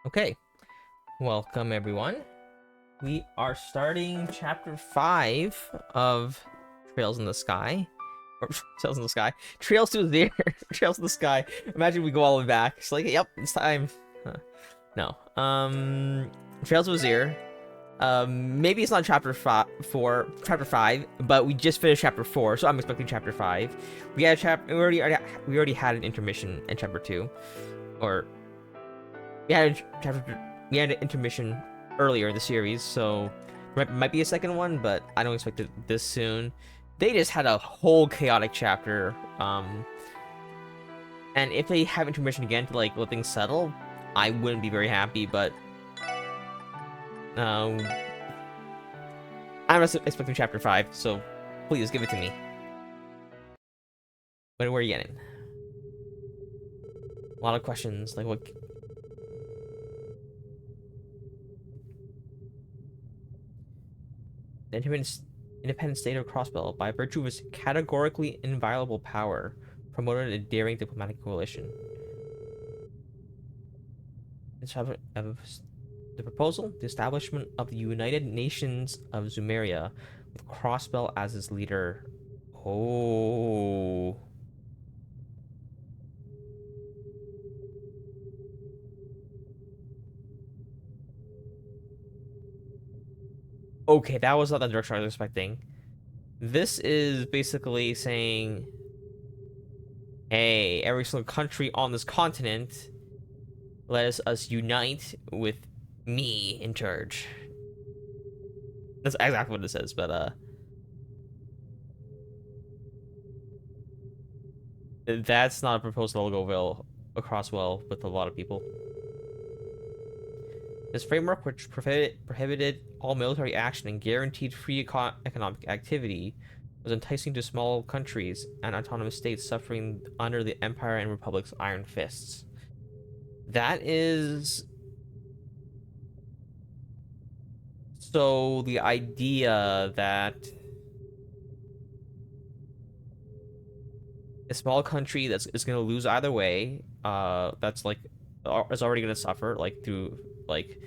Okay, welcome everyone. We are starting chapter 5 of Trails in the Sky. Or Trails in the Sky. Trails to the Trails in the Sky. Imagine we go all the way back. It's like, yep, it's time. Huh. No. Trails of Azure. Maybe it's not chapter 5, but we just finished chapter 4, so I'm expecting chapter 5. We had we already had an intermission in chapter 2. Or we had an intermission earlier in the series, so might be a second one, but I don't expect it this soon. They just had a whole chaotic chapter, and if they have intermission again to like let things settle, I wouldn't be very happy. But um, I'm expecting chapter 5, so please give it to me. Where are you getting? A lot of questions, like what? The independent state of Crossbell, by virtue of its categorically inviolable power, promoted a daring diplomatic coalition. The proposal, the establishment of the United Nations of Zumeria, with Crossbell as its leader. Oh. Okay, that was not the direction I was expecting. This is basically saying, hey, every single country on this continent, let us unite with me in charge. That's exactly what it says, but that's not a proposal that'll go well across well with a lot of people. This framework, which prohibited all military action and guaranteed free economic activity, was enticing to small countries and autonomous states suffering under the Empire and Republic's iron fists. That is... So the idea that a small country that's is going to lose either way, that's like is already going to suffer like through like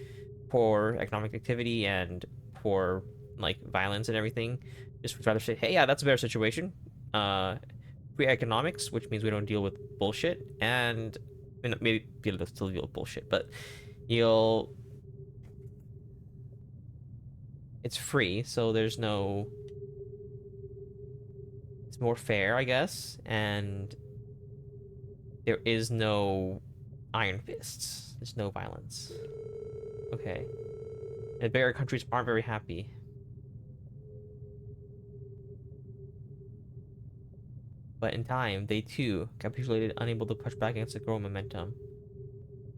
poor economic activity and poor like violence and everything, just would rather say, hey, yeah, that's a better situation. Free economics, which means we don't deal with bullshit, and I mean, maybe people still deal with bullshit, but you'll it's free, so there's no it's more fair, I guess, and there is no iron fists. There's no violence. Okay. And bigger countries aren't very happy. But in time, they too capitulated, unable to push back against the growing momentum.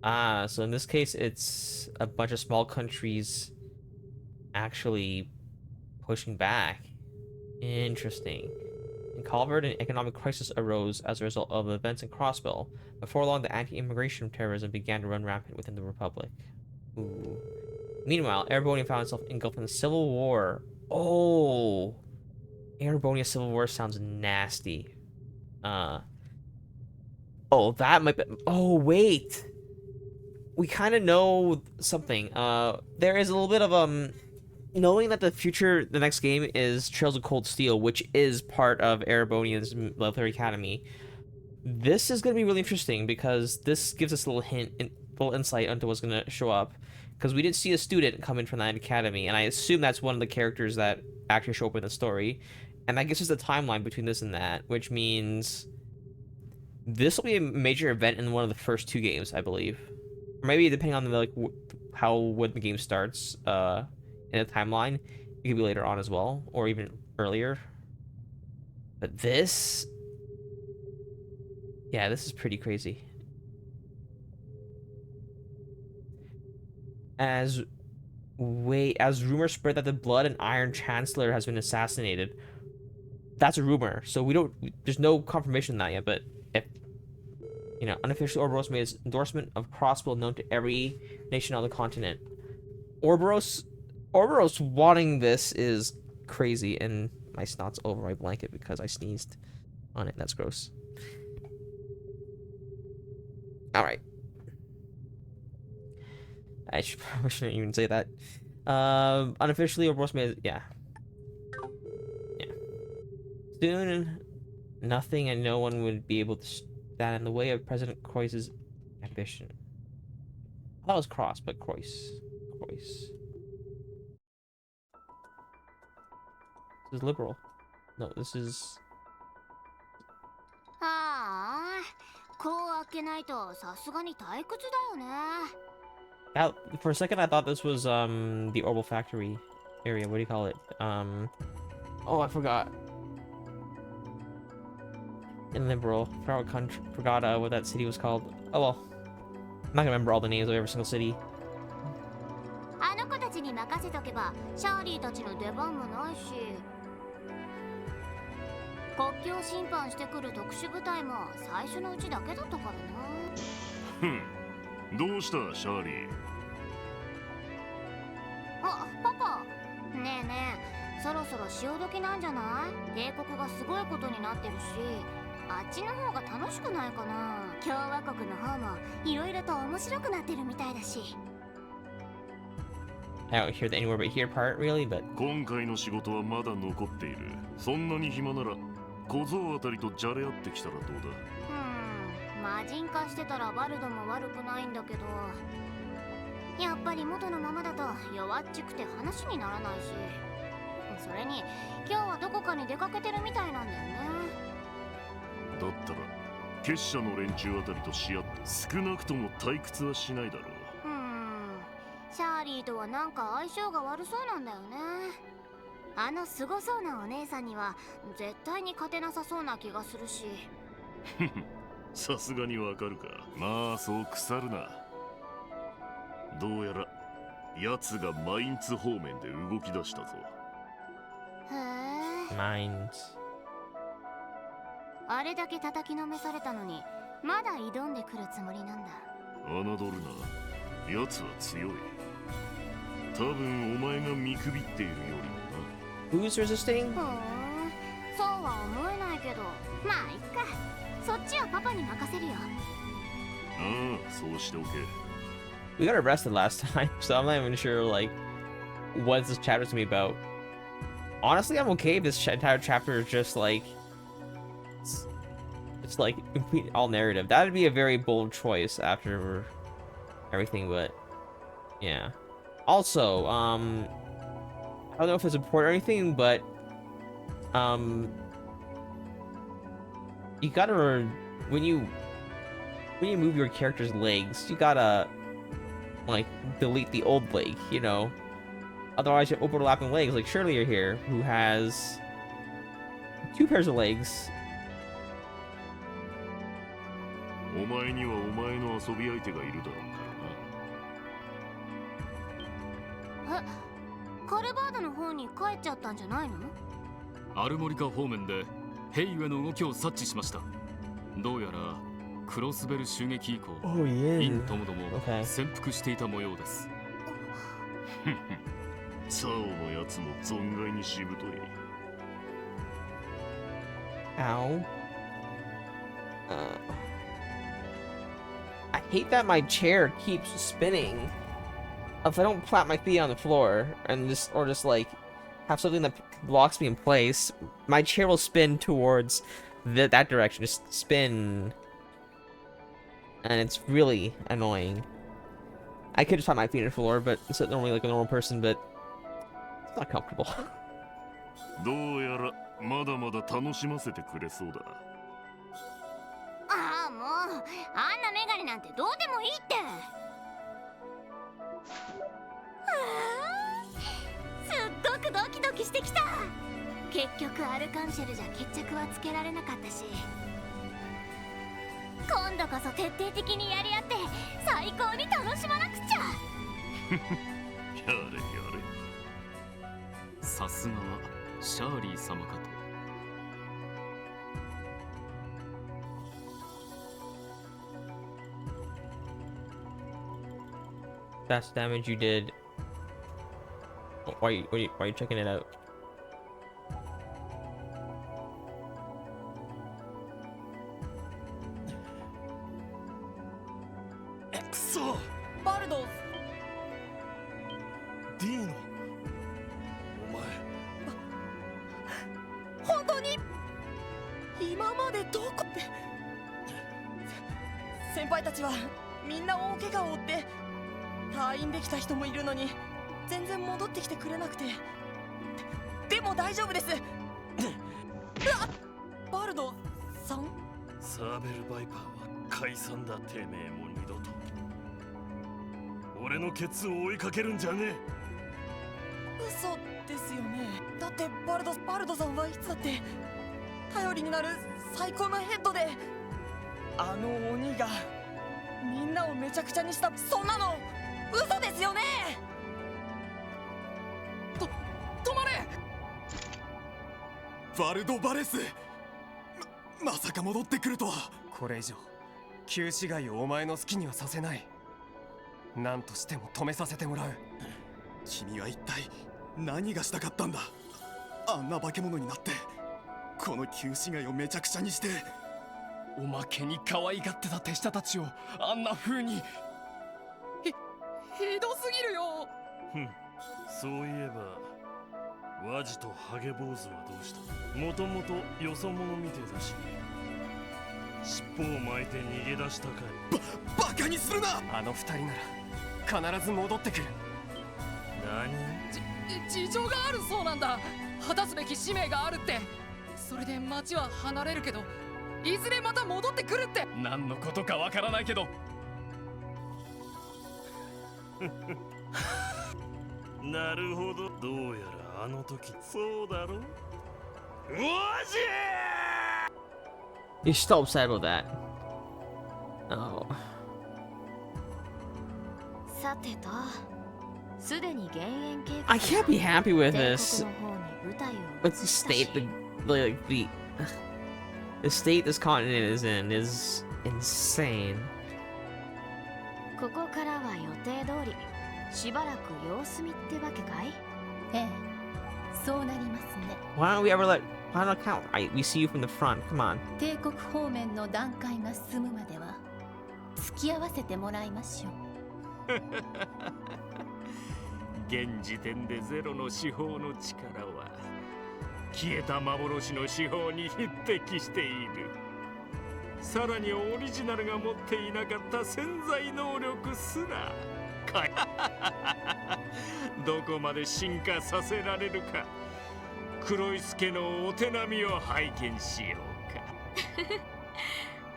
Ah, so in this case, it's a bunch of small countries actually pushing back. Interesting. In Calvert, an economic crisis arose as a result of events in Crossbell. Before long, the anti-immigration terrorism began to run rampant within the Republic. Ooh. Meanwhile, Erebonia found itself engulfed in a civil war. Oh, Erebonia civil war sounds nasty. Uh, oh, that might be. Oh, wait. We kind of know something. There is a little bit of knowing that the next game is Trails of Cold Steel, which is part of Erebonia's military academy. This is going to be really interesting because this gives us a little little insight into what's going to show up. Because we did see a student come in from that academy, and I assume that's one of the characters that actually show up in the story. And that gives us the timeline between this and that, which means this will be a major event in one of the first two games, I believe. Or maybe depending on the, like how when the game starts, in the timeline, it could be later on as well, or even earlier. But this, yeah, this is pretty crazy. As as rumors spread that the Blood and Iron Chancellor has been assassinated. That's a rumor, so we don't. There's no confirmation of that yet. But if unofficial Ouroboros made his endorsement of Crossbow known to every nation on the continent. Ouroboros wanting this is crazy, and my snot's over my blanket because I sneezed on it. That's gross. All right. I should probably shouldn't even say that. Unofficially, or yeah. Yeah. Soon, nothing and no one would be able to stand in the way of President Croix's ambition. I thought it was Cross, but Croix. Croix. This is liberal. No, this is... For a second, I thought this was, the Orbital Factory area. What do you call it? Oh, I forgot. In liberal. Forgot what country, forgot, what that city was called. Oh, well. I'm not gonna remember all the names of every single city. あの子たちに任せとけばシャーリーたちの出番もないし、国境侵犯してくる特殊部隊も最初のうちだけだったからな。ふん、どうしたシャーリー？あ、パパ。ねえねえ、そろそろ潮時なんじゃない？帝国がすごいことになってるし、あっちの方が楽しくないかな。共和国の方もいろいろと面白くなってるみたいだし。I don't hear the anywhere but here part really, but 今回の仕事はまだ残っている。そんなに暇なら小僧あたりとじゃれ合ってきたらどうだ？魔人化してたらバルドも悪くないんだけど、やっぱり元のままだと弱っちくて話にならないし、それに今日はどこかに出かけてるみたいなんだよね。だったら結社の連中あたりとし合って少なくとも退屈はしないだろう。シャーリーとはなんか相性が悪そうなんだよね。あのすごそうなお姉さんには絶対に勝てなさそうな気がするし。さすがにわかるか。まあそう腐るな。どうやら奴がマインツ方面で動き出したぞ。へえ。マインツ。あれだけ叩きのめされたのにまだ挑んでくるつもりなんだ。侮るな。奴は強い。多分お前が見くびっているよりもな。Who's resisting? そうは思えないけど、まあいっか。そっちはパパに任せるよ。ああ、そうしておけ。We got arrested last time, so I'm not even sure like what this chapter's gonna be about. Honestly, I'm okay if this entire chapter is just like it's like complete all narrative. That'd be a very bold choice after everything, but yeah. Also, I don't know if it's important or anything, but you gotta when you move your character's legs, you gotta like delete the old leg, you know. Otherwise, you're overlapping legs. Like Shirley here, who has 2 pairs of legs. お前にはお前の遊び相手がいるだろうからな。カルバードの方に帰っちゃったんじゃないの？アルモリカ方面でヘイウェの動きを察知しました。どうやらクロスベル襲撃以降、インともども潜伏していた模様です。サオのやつも存外にしぶとい。Ow. I hate that my chair keeps spinning. If I don't plant my feet on the floor and just like have something that blocks me in place, my chair will spin towards that direction. Just spin, and it's really annoying. I could just plant my feet on the floor, but it's normally like a normal person, but it's not comfortable. どうやらまだまだ楽しませてくれそうだな。ああ、もうあんなメガネなんてどうでもいいって。すっごくドキドキしてきた。結局アルカンシェルじゃ決着はつけられなかったし、今度こそ徹底的にやり合って最高に楽しまなくちゃ。やれやれ。さすがはシャーリー様かと。That's damage you did. Why are you checking it out? ディーノ、お前本当に今までどこって先輩たちはみんな大怪我を負って退院できた人もいるのに全然戻ってきてくれなくて。でも大丈夫です。バルドさん、サーベルバイパーは解散だ。てめえも二度と俺のケツを追いかけるんじゃねえ。嘘ですよね。だってバルドさんはいつだって頼りになる最高のヘッドで、あの鬼がみんなをめちゃくちゃにした、そんなの嘘ですよね。止まれバルド・バレス、まさか戻ってくるとは。これ以上旧市街をお前の好きにはさせない。何としても止めさせてもらう。君は一体何がしたかったんだ。あんな化け物になってこの旧市街をめちゃくちゃにして。おまけに可愛がってた手下たちをあんな風に。ひどすぎるよ。そういえばワジとハゲ坊主はどうした。もともとよそ者みてえだし、尻尾を巻いて逃げ出したかい。バカにするな。あの二人なら必ず戻ってくる。事情があるそうなんだ。果たすべき使命があるって。それで町は離れるけどいずれまた戻ってくるって。何のことかわからないけど。なるほど、どうやらあの時そうだろ。ワジ You're still upset about that. Oh. さてと、すでに減塩計画 I can't be happy with 帝 this. 国の方に舞台を But 移 the したし state, the state this continent is in is insane. ここからは予定通りしばらく様子見ってわけかい。ええ、そうなりますね。 Why don't we ever let? Why not count? We see you from the front. Come on. 帝国方面の段階が進むまでは付き合わせてもらいましょう。現時点でゼロの司法の力は消えた幻の司法に匹敵している。さらにオリジナルが持っていなかった潜在能力すらどこまで進化させられるか、黒い助のお手並みを拝見しようか。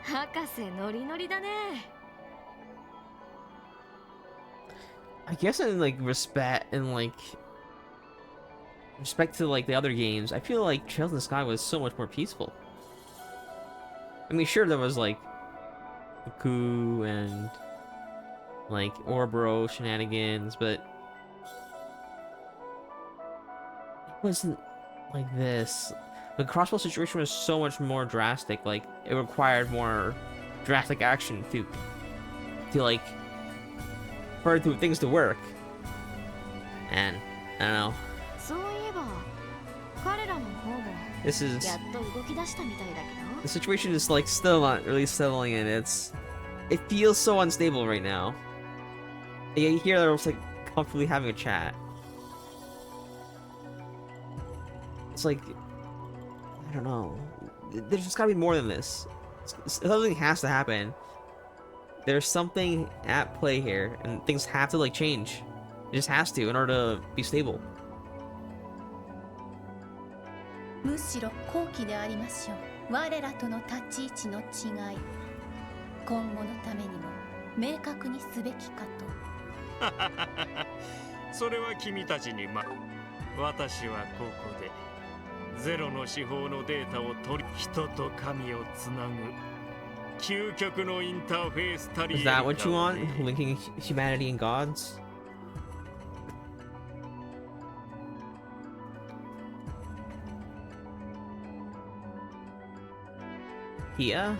博士ノリノリだね。I guess in like respect to like the other games, I feel like Trails in the Sky was so much more peaceful. I mean, sure there was like the coup and like Ouroboros shenanigans, but it wasn't like this. The crossbow situation was so much more drastic. Like it required more drastic action to like for things to work. And I don't know. そういえば彼らの方も This is やっと動き出したみたいだけど。 the situation is like still not really settling in. It feels so unstable right now. You hear they're like comfortably having a chat. It's like I don't know. There's just gotta be more than this. Something has to happen. There's something at play here, and things have to like change. It just has to in order to be stable. むしろ好機でありましょう。我らとの立ち位置の違い、今後のためにも明確にすべきかと。それは君たちに私はここでゼロの司法のデータを取り、人と神をつなぐ究極のインターフェースタリエ Is that what you want? Linking humanity and gods? Kia?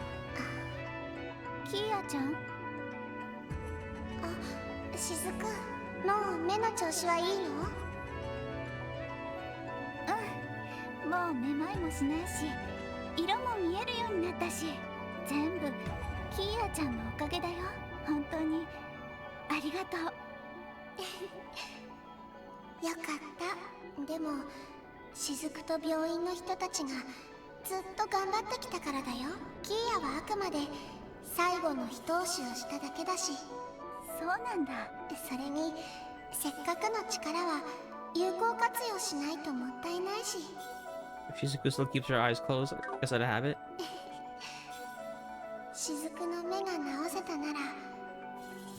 キーヤちゃん。あ、しずく、もう目の調子はいいの？うん、もうめまいもしないし、色も見えるようになったし、全部キーヤちゃんのおかげだよ。本当にありがとう。よかった。でも雫と病院の人たちがずっと頑張ってきたからだよ。キーヤはあくまで最後の一押しをしただけだし。そうなんだ。それにせっかくの力は有効活用しないともったいないし。If Shizuku still keeps her eyes closed, I guess I'd have it. 雫の目が直せたなら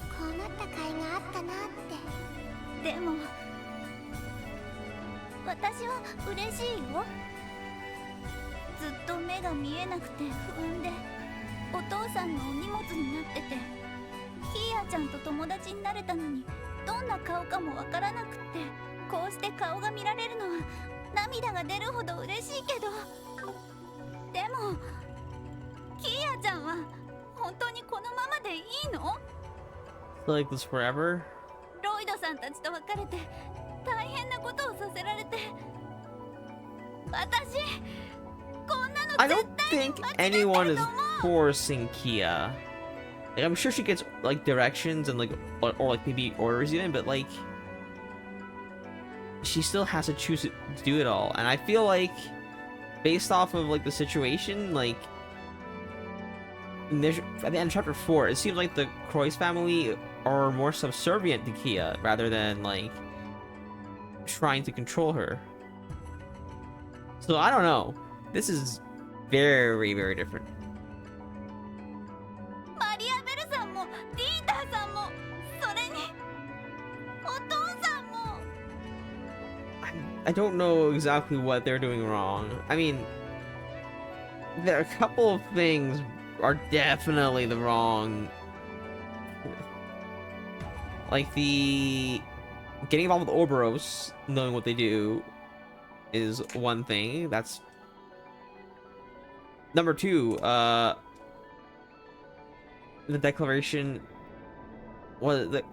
こうなった甲斐があったなって。でも私は嬉しいよ。ずっと目が見えなくて不安でお父さんのお荷物になってて、キーヤちゃんと友達になれたのにどんな顔かもわからなくって、こうして顔が見られるのは涙が出るほど嬉しいけど、でもキーヤちゃんは本当にこのままでいいの？ Like this forever? ロイドさんたちと別れて大変なことをさせられて、私こんなの I 絶 don't 対に think 間違ってる anyone と is 思う。 forcing Kia. Like, I'm sure she gets like directions and like or like maybe orders even, but like she still has to choose to do it all. And I feel like based off of like the situation, like at the end of chapter 4, it seems like the Croix family are more subservient to Kia rather than like trying to control her. So I don't know. This is very, very different. マリアベルさんもディーターさんも、それにお父さんも。 I don't know exactly what they're doing wrong. I mean, there are a couple of things are definitely the wrong. Like the getting involved with Ouroboros, knowing what they do, is one thing. That's number two. The declaration was the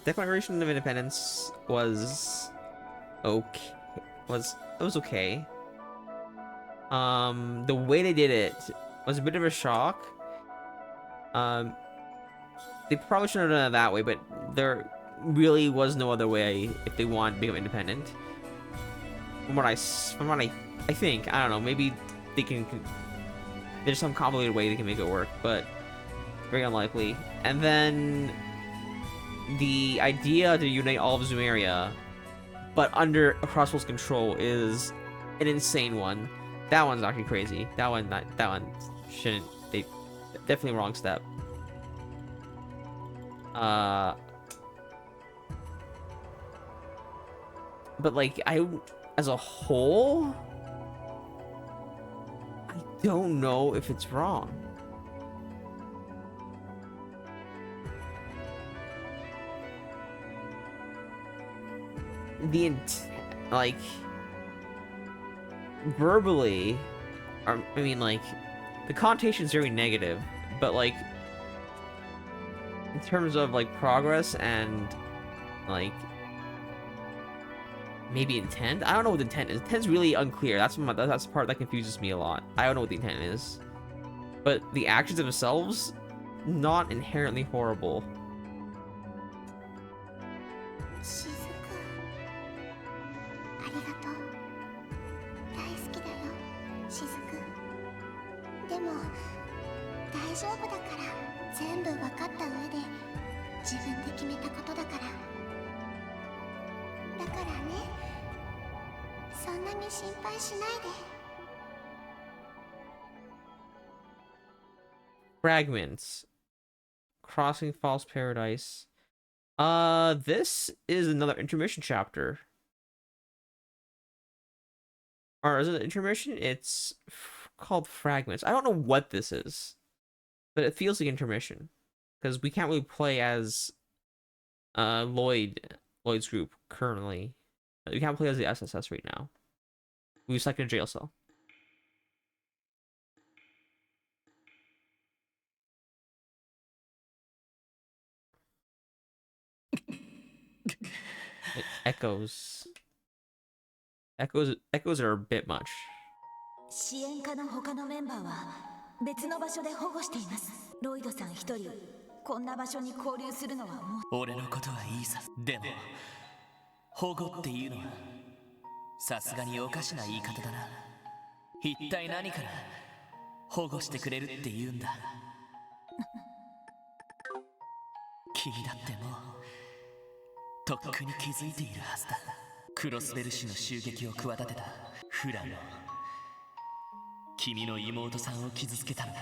Declaration of Independence was okay. It was okay. The way they did it was a bit of a shock. They probably shouldn't have done it that way, but there really was no other way if they wanted to become independent. From what I think, I don't know, maybe they can, there's some complicated way they can make it work, but very unlikely. And then the idea to unite all of Zumeria, but under Crossbow's control, is an insane one. That one's actually crazy. That one shouldn't. They definitely wrong step. But like as a whole, I don't know if it's wrong. The like verbally, I mean, like the connotation is very negative, but like in terms of like progress and like maybe intent, I don't know what the intent is. Intent's really unclear. That's the part that confuses me a lot. I don't know what the intent is, but the actions themselves, not inherently horrible. ありがとう。大好きだよ、雫。でも大丈夫だから、全部分かった上で自分で決めたことだから。だからね、そんなに心配しないで。Fragments. Crossing False Paradise. This is another intermission chapter. Or is it an intermission? It's called Fragments. I don't know what this is, but it feels like intermission because we can't really play as Lloyd's group currently. We can't play as the SSS right now. We've selected a jail cell. It echoes. Echoes are a bit much. 支援課の他のメンバーは別の場所で保護しています。ロイドさん一人こんな場所に交流するのはもう。俺のことはいいさ。でも保護っていうのはさすがにおかしな言い方だな。一体何から保護してくれるって言うんだ。君だってもうとっくに気づいているはずだ。クロスベル氏の襲撃を企てたフラノ、君の妹さんを傷つけたのだ。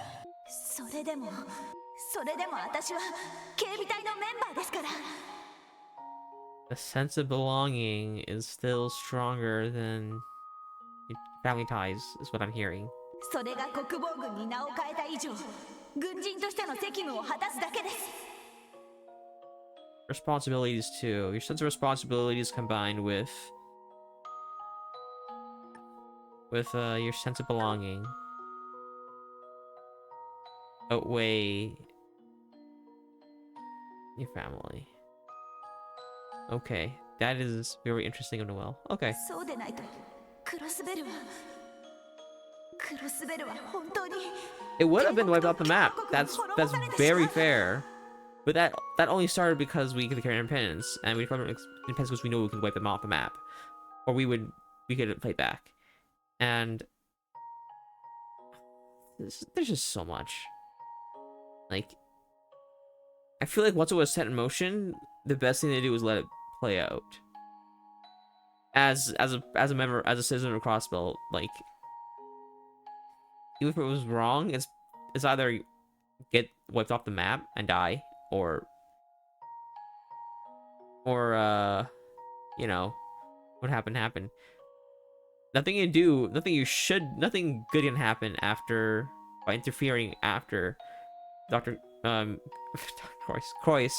それでも私は警備隊のメンバーですから。 The sense of belonging is still stronger than family ties, is what I'm hearing. それが国防軍に名を変えた以上、軍人としての責務を果たすだけです。 Responsibilities too. Your sense of responsibilities combined with your sense of belonging outweigh your family. Okay, that is very interesting of Noel. Okay. そうでないとクロスベルは本当に It would have been wiped off the map. That's very fair. But that only started because we could carry independence, and we found independence because we knew we could wipe them off the map, or we could fight back. And there's just so much. Like, I feel like once it was set in motion, the best thing to do was let it play out. As a member, as a citizen of Crossbelt, like, even if it was wrong, it's either get wiped off the map and die, or you know, what happened. Nothing good can happen after, by interfering after Dr. Croix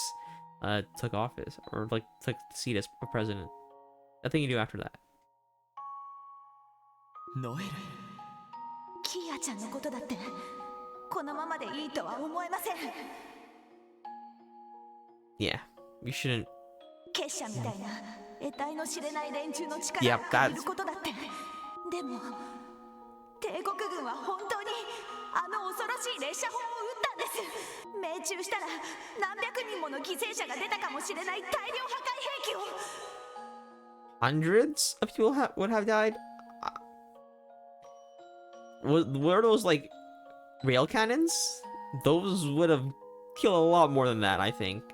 took office, or like took the seat as president. Nothing you do after that. ノエル、キアちゃんのことだってこのままでいいとは思えません。 Yeah, you shouldn't. 結社みたいな得体の知れない連中の力を借りることだって。でも帝国軍は本当にあの恐ろしい列車砲を撃ったんです。命中したら何百人もの犠牲者が出たかもしれない大量破壊兵器を。 Hundreds of people would have died. Were those like rail cannons? Those would have killed a lot more than that, I think.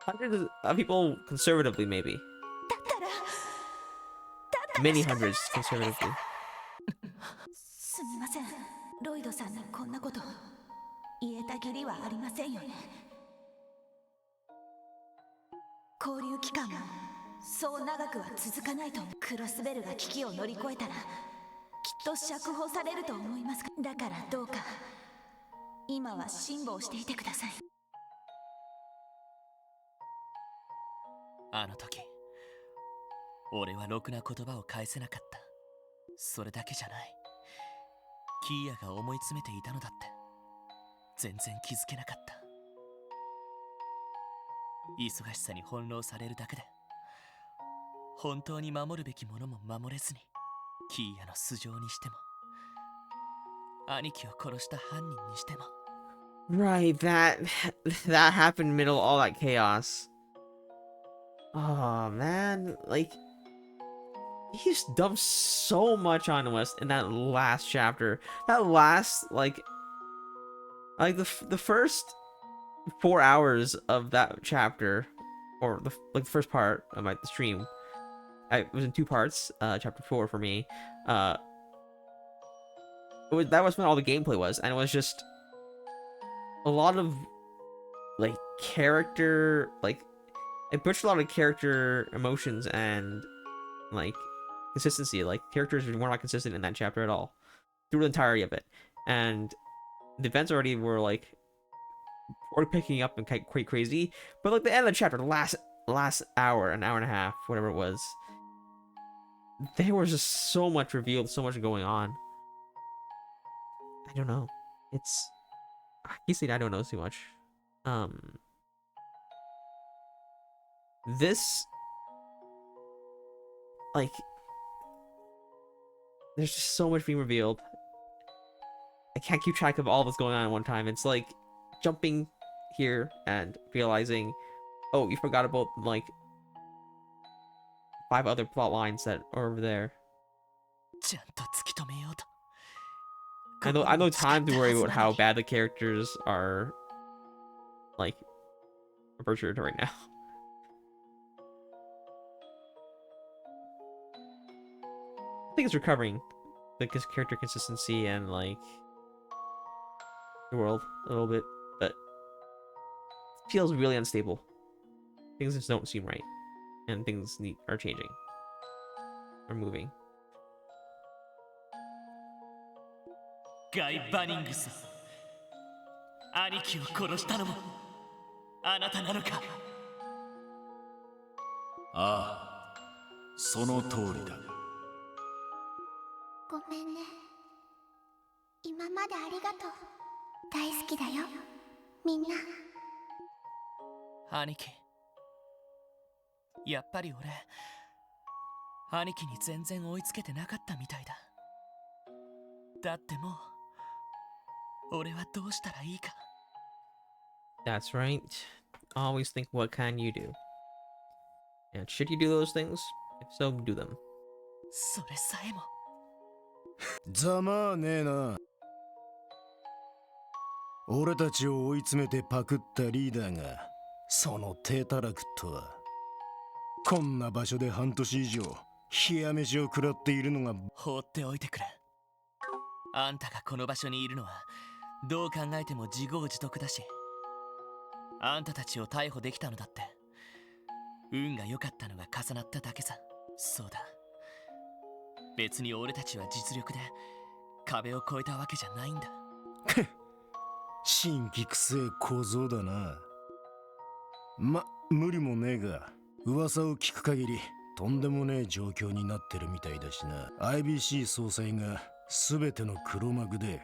Hundreds of people conservatively, maybe. Many hundreds conservatively. すみません、ロイドさんにこんなこと言えたきりはありませんよね。交流期間もそう長くは続かないと。クロスベルが危機を乗り越えたらきっと釈放されると思います。だからどうか今は辛抱していてください。あの時俺はろくな言葉を返せなかった。それだけじゃない、キーヤが思い詰めていたのだって全然気づけなかった。忙しさに翻弄されるだけで本当に守るべきものも守れずに、キーヤの素性にしても兄貴を殺した犯人にしても。 Right, that happened in the middle of all that chaos. Oh man, like, he just dumped so much on us in that last chapter. That last like the first 4 hours of that chapter, or the first part of the stream. It was in 2 parts. Chapter 4 for me. That was when all the gameplay was, and it was just a lot of like character, like it pushed a lot of character emotions and like consistency. Like characters were not consistent in that chapter at all through the entirety of it, and the events already were like picking up and quite crazy. But like the end of the chapter, the last hour, an hour and a half, whatever it was, there was just so much revealed, so much going on. I don't know. I don't know too much. This, like, there's just so much being revealed. I can't keep track of all that's going on at one time. It's like jumping here and realizing, oh, you forgot about like 5 other plot lines that are over there. ちゃんと突き止めようと。 I know time to worry about how bad the characters are, like, butchered right now. I think it's recovering, like, his character consistency and, like, the world a little bit, but it feels really unstable. Things just don't seem right, and things are changing, are moving. ガイ・バニングス、兄貴を殺したのもあなたなのか。ああ、その通りだ。ごめんね。今までありがとう。大好きだよ、みんな。兄貴、やっぱり俺、兄貴に全然追いつけてなかったみたいだ。だってもう俺はどうしたらいいか。 That's right. Always think, what can you do? And should you do those things? If so, do them. それさえも。ざまあねえな。俺たちを追い詰めてパクったリーダーがその低たらくとは。こんな場所で半年以上冷や飯を食らっているのが。放っておいてくれ。あんたがこの場所にいるのはどう考えても自業自得だし、あんたたちを逮捕できたのだって運が良かったのが重なっただけさ。そうだ、別に俺たちは実力で壁を越えたわけじゃないんだ。新規くせえ小僧だな。ま、無理もねえが、噂を聞く限りとんでもねえ状況になってるみたいだしな。 IBC 総裁が全ての黒幕で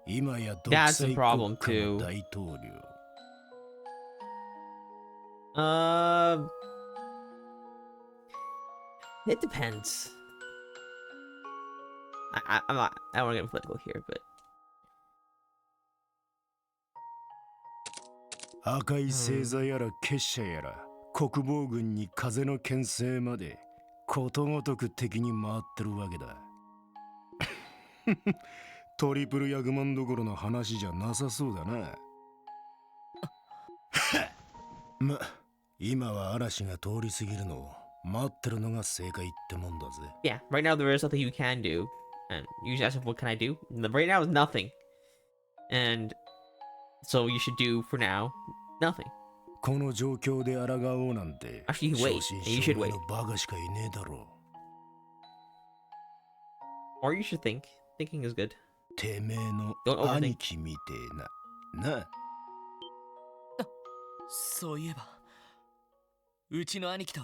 今や独裁国家の大統領。It depends. I don't want to get political here, but 赤い星座やら結社やら国防軍に風の牽制までことごとく敵に回ってるわけだ。トリプルヤグマンどころの話じゃなさそうだな。ま、今は嵐が通り過ぎるのを待ってるのが正解ってもんだぜ。yeah, right now there is nothing you can do, and you just ask, what can I do? Right now is nothing, and so you should do for now nothing. この状況で抗おうなんて Actually, you wait. You should wait. バカしかいねえだろう。 Or you should think. Thinking is good. てめえの Don't overthink. 兄貴みてえな。な。そういえばうちの兄貴と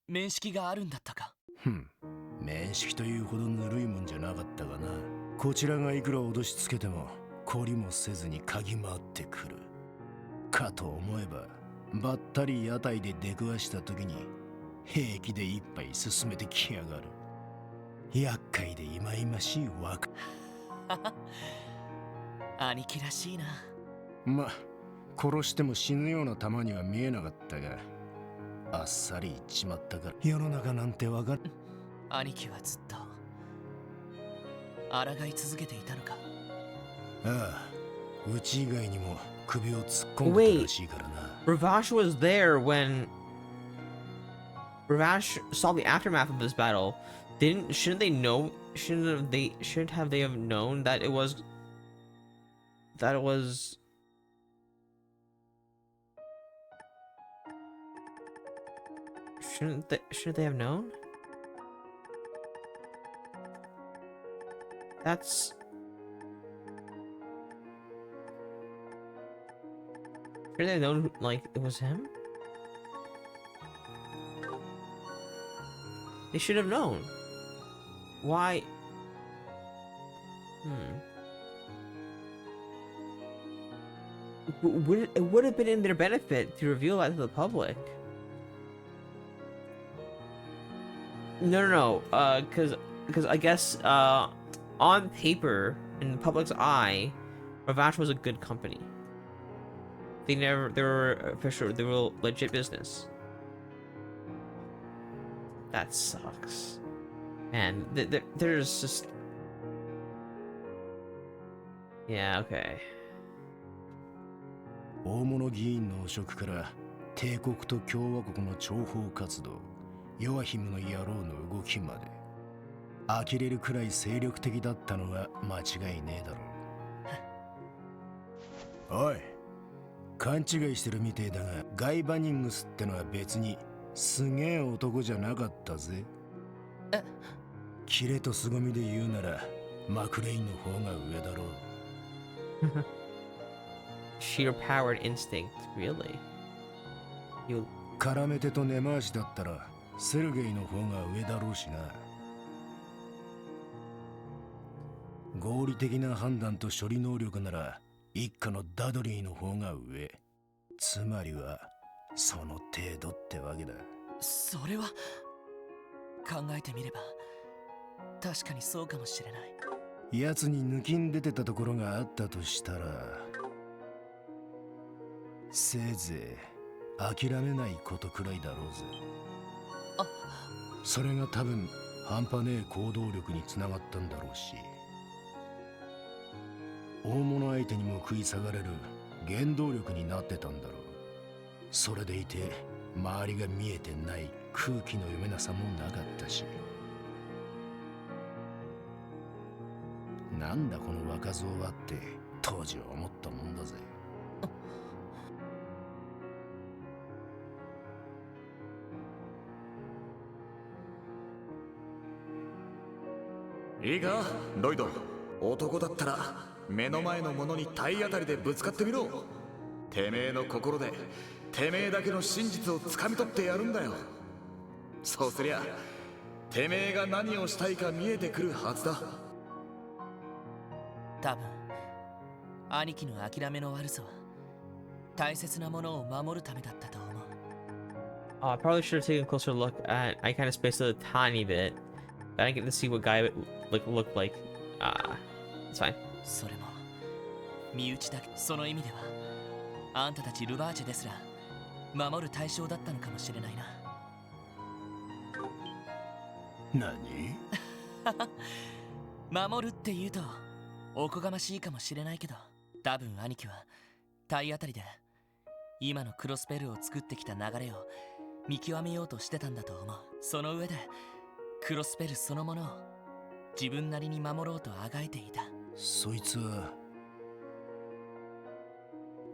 面識があるんだったか。面識というほどぬるいもんじゃなかったがな。こちらがいくら脅しつけても懲りもせずに嗅ぎ回ってくるかと思えば、ばったり屋台で出くわした時に平気で一杯進めてきやがる。厄介でいまいましい若兄貴らしいな。ま、殺しても死ぬような玉には見えなかったが、あっさり言っちまったから。世の中なんてわかる。兄貴はずっと抗い続けていたのか。ああ、うち以外にも首を突っ込んでたらしいからな。Ravash was there when Ravash saw the aftermath of this battle. Shouldn't they know? Shouldn't they have known that it was shouldn't they have known? That's should they have known like it was him? They should have known. Why? It would have been in their benefit to reveal that to the public. No. Because I guess on paper, in the public's eye, Ravash was a good company. They were official. They were legit business. That sucks. Man, there's just... Yeah, okay. 大物議員の汚職から帝国と共和国の諜報活動、ヨアヒムの野郎の動きまで呆れるくらい精力的だったのは間違いねえだろう。おい、勘違いしてるみてえだが、ガイ・バニングスってのは別にすげえ男じゃなかったぜ。え？キレと凄みで言うならマクレインの方が上だろう。Sheer powered instinct, really? 絡め手と根回しだったらセルゲイの方が上だろうしな。合理的な判断と処理能力なら一家のダドリーの方が上。つまりはその程度ってわけだ。それは考えてみれば確かにそうかもしれない。奴に抜きん出てたところがあったとしたら、せいぜい諦めないことくらいだろうぜ。あ、それが多分半端ねえ行動力につながったんだろうし、大物相手にも食い下がれる原動力になってたんだろう。それでいて周りが見えてない空気の読めなさもなかったし、なんだこの若造はって当時は思ったもんだぜ。いいかロイド、男だったら目の前のものに体当たりでぶつかってみろ。てめえの心でてめえだけの真実をつかみ取ってやるんだよ。そうすりゃてめえが何をしたいか見えてくるはずだ。多分兄貴の諦めの悪さは大切なものを守るためだったと思う。I probably should have taken a closer look at. I kind of spaced it a tiny bit, but I didn't get to see what guy looked like. It's fine. それも身内だけ。その意味ではあんたたちルバーチェですら守る対象だったのかもしれないな。何？守るって言うとおこがましいかもしれないけど、多分兄貴は体当たりで今のクロスペルを作ってきた流れを見極めようとしてたんだと思う。その上でクロスペルそのものを自分なりに守ろうとあがいていた。そいつは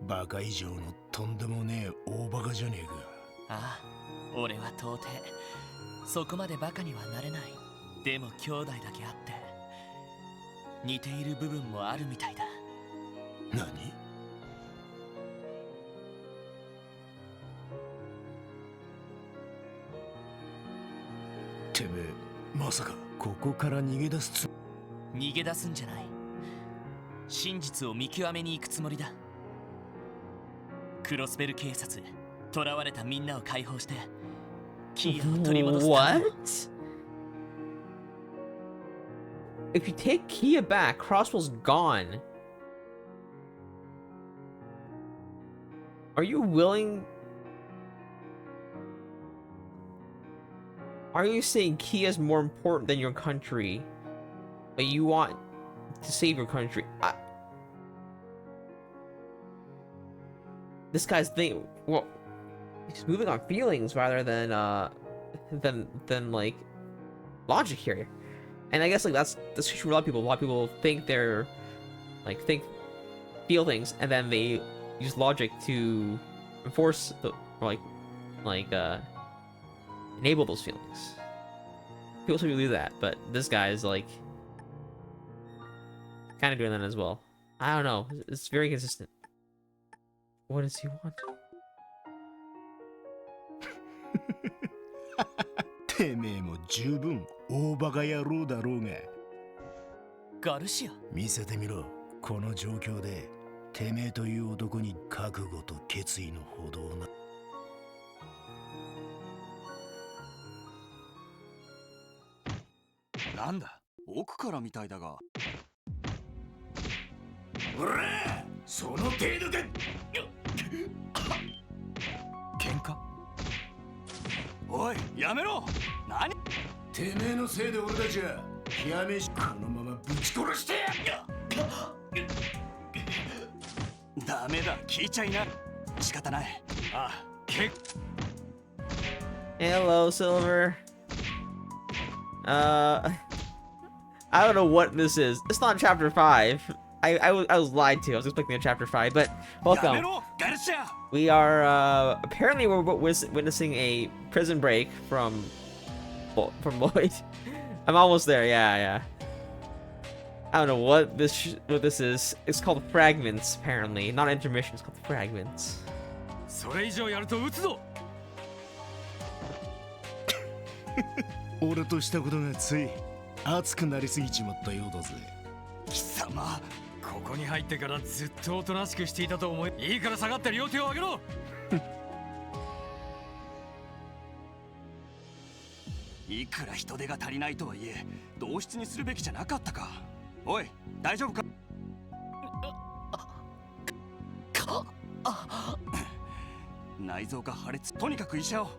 バカ以上のとんでもねえ大バカじゃねえか。ああ、俺は到底そこまでバカにはなれない。でも兄弟だけあって似ている部分もあるみたいだ。何？てめえまさかここから逃げ出す逃げ出すんじゃない。真実を見極めに行くつもりだ。クロスベル警察、囚われたみんなを解放してキーアを取り戻す。 What? If you take Kia back, Crosswell's gone. Are you willing? Are you saying Kia's more important than your country, but you want to save your country? This guy's thing, well, he's moving on feelings rather than like logic here. And I guess like that's true for a lot of people. A lot of people think they're like feel things, and then they use logic to enforce the enable those feelings. People should do that, but this guy is like kind of doing that as well. I don't know. It's very consistent. What does he want? てめえも十分大バカ野郎だろうが。ガルシア、見せてみろ。この状況でてめえという男に覚悟と決意のほどをな。なんだ、奥からみたいだが。おら、その程度か。喧嘩？おい、やめろ。てめえのせいで俺たちはやめしこのままぶち殺してやダメだ聞いちゃいな仕方ないあけ Hello, Silver. I don't know what this is. It's not chapter 5. I was lied to. I was expecting a chapter 5, but welcome. We are apparently we're witnessing a prison break from Lloyd. I'm almost there. Yeah. I don't know what this is. It's called Fragments apparently. Not intermission. It's called Fragments. それ以上やると撃つぞ俺としたことがつい熱くなりすぎちまったようだぜ貴様ここに入ってからずっとおとなしくしていたと思いいいから下がって両手を上げろいくら人手が足りないとはいえ同室にするべきじゃなかったかおい大丈夫か内臓が破裂とにかく医者を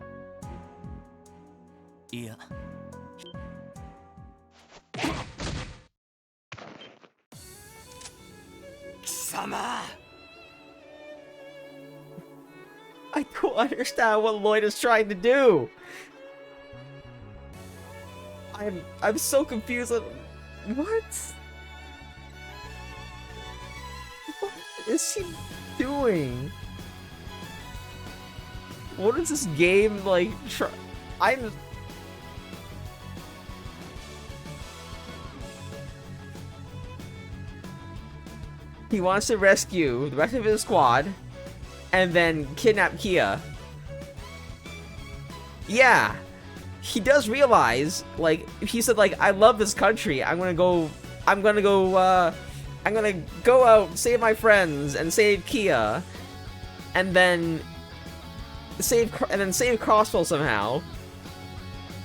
いや貴様 I don't understand what Lloyd is trying to do. I'm so confused. What is he doing? What is this game like? He wants to rescue the rest of his squad and then kidnap Kia. Yeah. He does realize, like, he said, like, I love this country. I'm gonna go out, save my friends, and save Kia, and then save Crosswell somehow.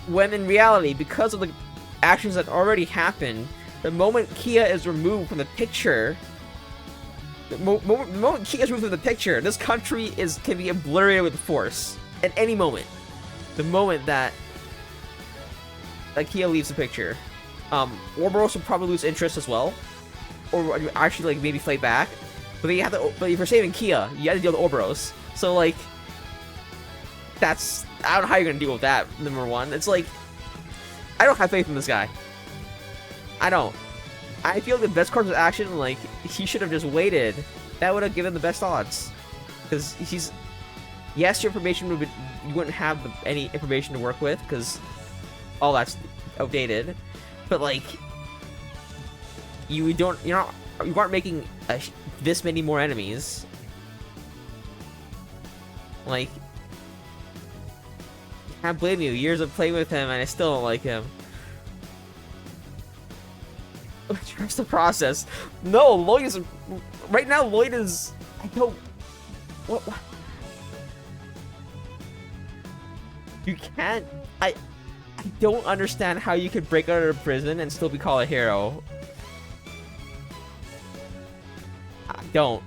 When in reality, because of the actions that already happened, the moment Kia is removed from the picture, the moment Kia is removed from the picture, this country can be obliterated with force at any moment. The moment that Kia leaves the picture. Ouroboros will probably lose interest as well, or actually like maybe fight back. But you have to. But if you're saving Kia, you have to deal with Ouroboros. So like, that's I don't know how you're gonna deal with that. Number one, it's like I don't have faith in this guy. I don't. I feel the best course of action, like he should have just waited. That would have given the best odds, because he's. Yes, your information would be, you wouldn't have any information to work with because all that's outdated, but like you aren't making this many more enemies. Like, I can't blame you. Years of playing with him and I still don't like him. Trust the process. No, Lloyd is right now. Lloyd is. I don't. What? You can't. I don't understand how you could break out of prison and still be called a hero. I don't.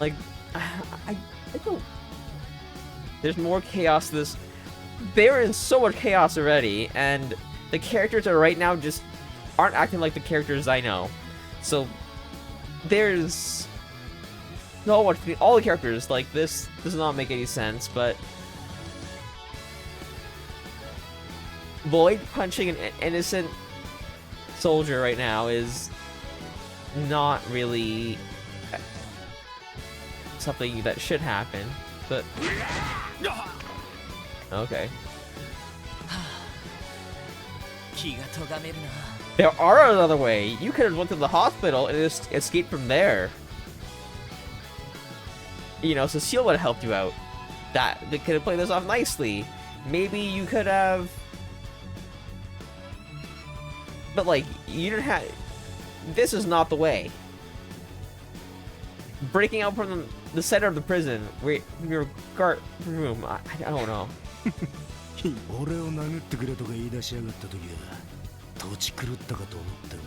Like, I don't. There's more chaos to this. They're in so much chaos already, and the characters are right now just aren't acting like the characters I know. So there's no much between all the characters. Like, this does not make any sense, but Lloyd punching an innocent soldier right now is not really something that should happen, but okay. There are another way. You could have went to the hospital and just escaped from there. You know, Cecile would have helped you out. They could have played this off nicely. Maybe you could have. But like, you didn't have. This is not the way. Breaking out from the center of the prison, where your guard room. I don't know. 俺を殴ってくれとか言い出しやがった時は土地狂ったかと思ったが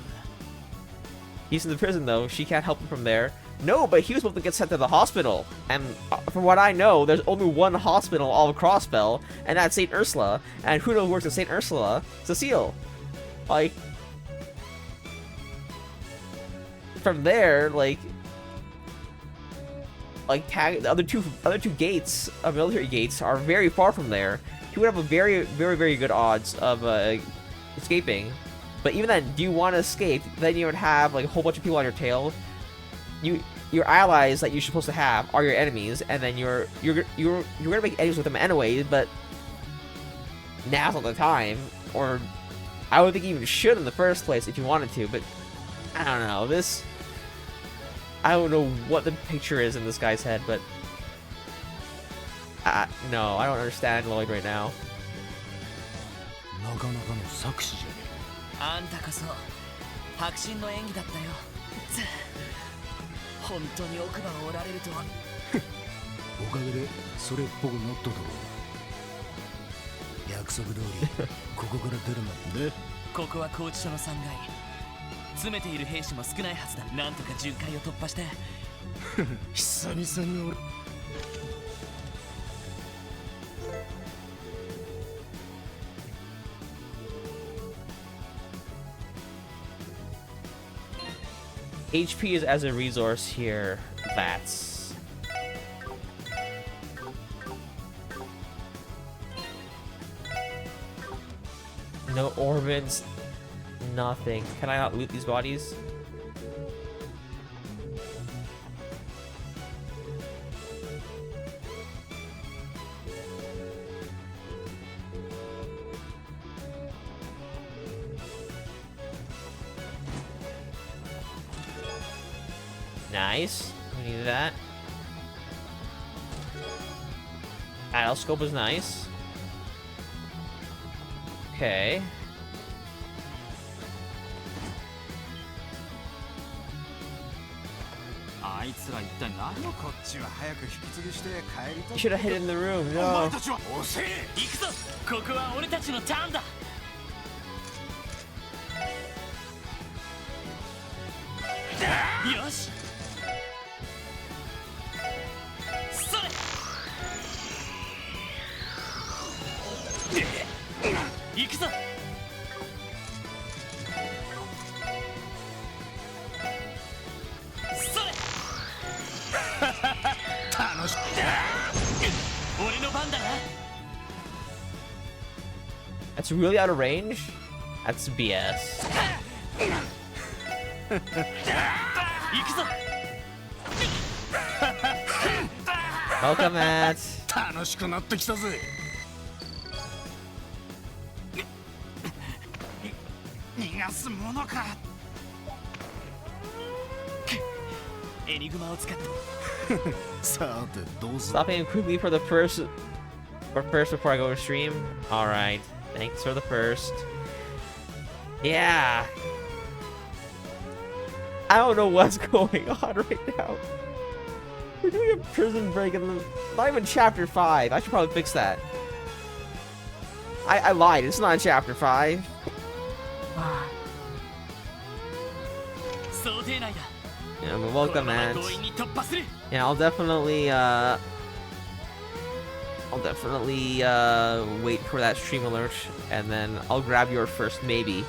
He's in the prison though. She can't help him from there. No, but he was supposed to get sent to the hospital. And from what I know, there's only one hospital all across Bell, and that's St. Ursula. And who knows who works at St. Ursula? Cecile. Like, from there, like the other two gates, military gates, are very far from there. He would have a very, very, very good odds of escaping. But even then, do you want to escape? Then you would have like a whole bunch of people on your tail. Your allies that you're supposed to have are your enemies, and then you're gonna make enemies with them anyway. But now's not the time, or I would think you even should in the first place if you wanted to. But I don't know this. I don't know what the picture is in this guy's head, but no, I don't understand Lloyd right now. なかなかの作詞じゃねえ。あんたこそ迫真の演技だったよ。本当に奥歯を折られるとは。おかげでそれっぽくなっただろう。約束通りここから出るまでね。ここは拘置所の3階。詰めている兵士も少ないはずだ。なんとか巡回を突破して。久々に俺。HP is as a resource here. That's no orbits, nothing. Can I not loot these bodies? Nice. We need that. Scope is nice. Okay. You should have hid in the room. No. 行くぞ。ここは俺たちのターンだ。よし。行くぞ。それ。楽しい。俺の番だな。That's really out of range? That's BS. 行くぞ。Welcome, Matt. 楽しくなってきたぜ。逃がすものか。エニグマを使って。さてどうぞ。 Stopping quickly for the first before I go to stream. All right. Thanks for the first. Yeah. I don't know what's going on right now. We're doing a prison break in the not even chapter 5. I should probably fix that. I lied. It's not in chapter 5. Yeah, but welcome, man. Yeah, I'll definitely wait for that stream alert, and then I'll grab yours first, maybe.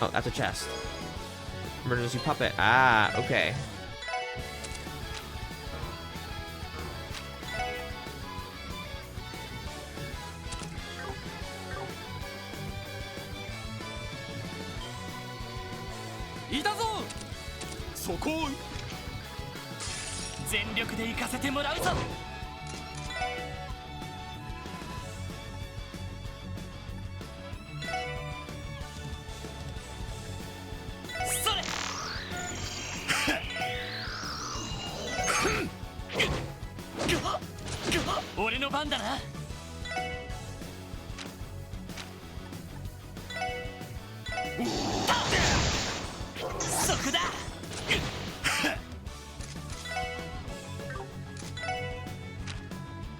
Oh, that's a chest. Emergency puppet. Ah, okay. Itazo! 全力で行かせてもらうぞ。それ。俺の番だな。そこだ。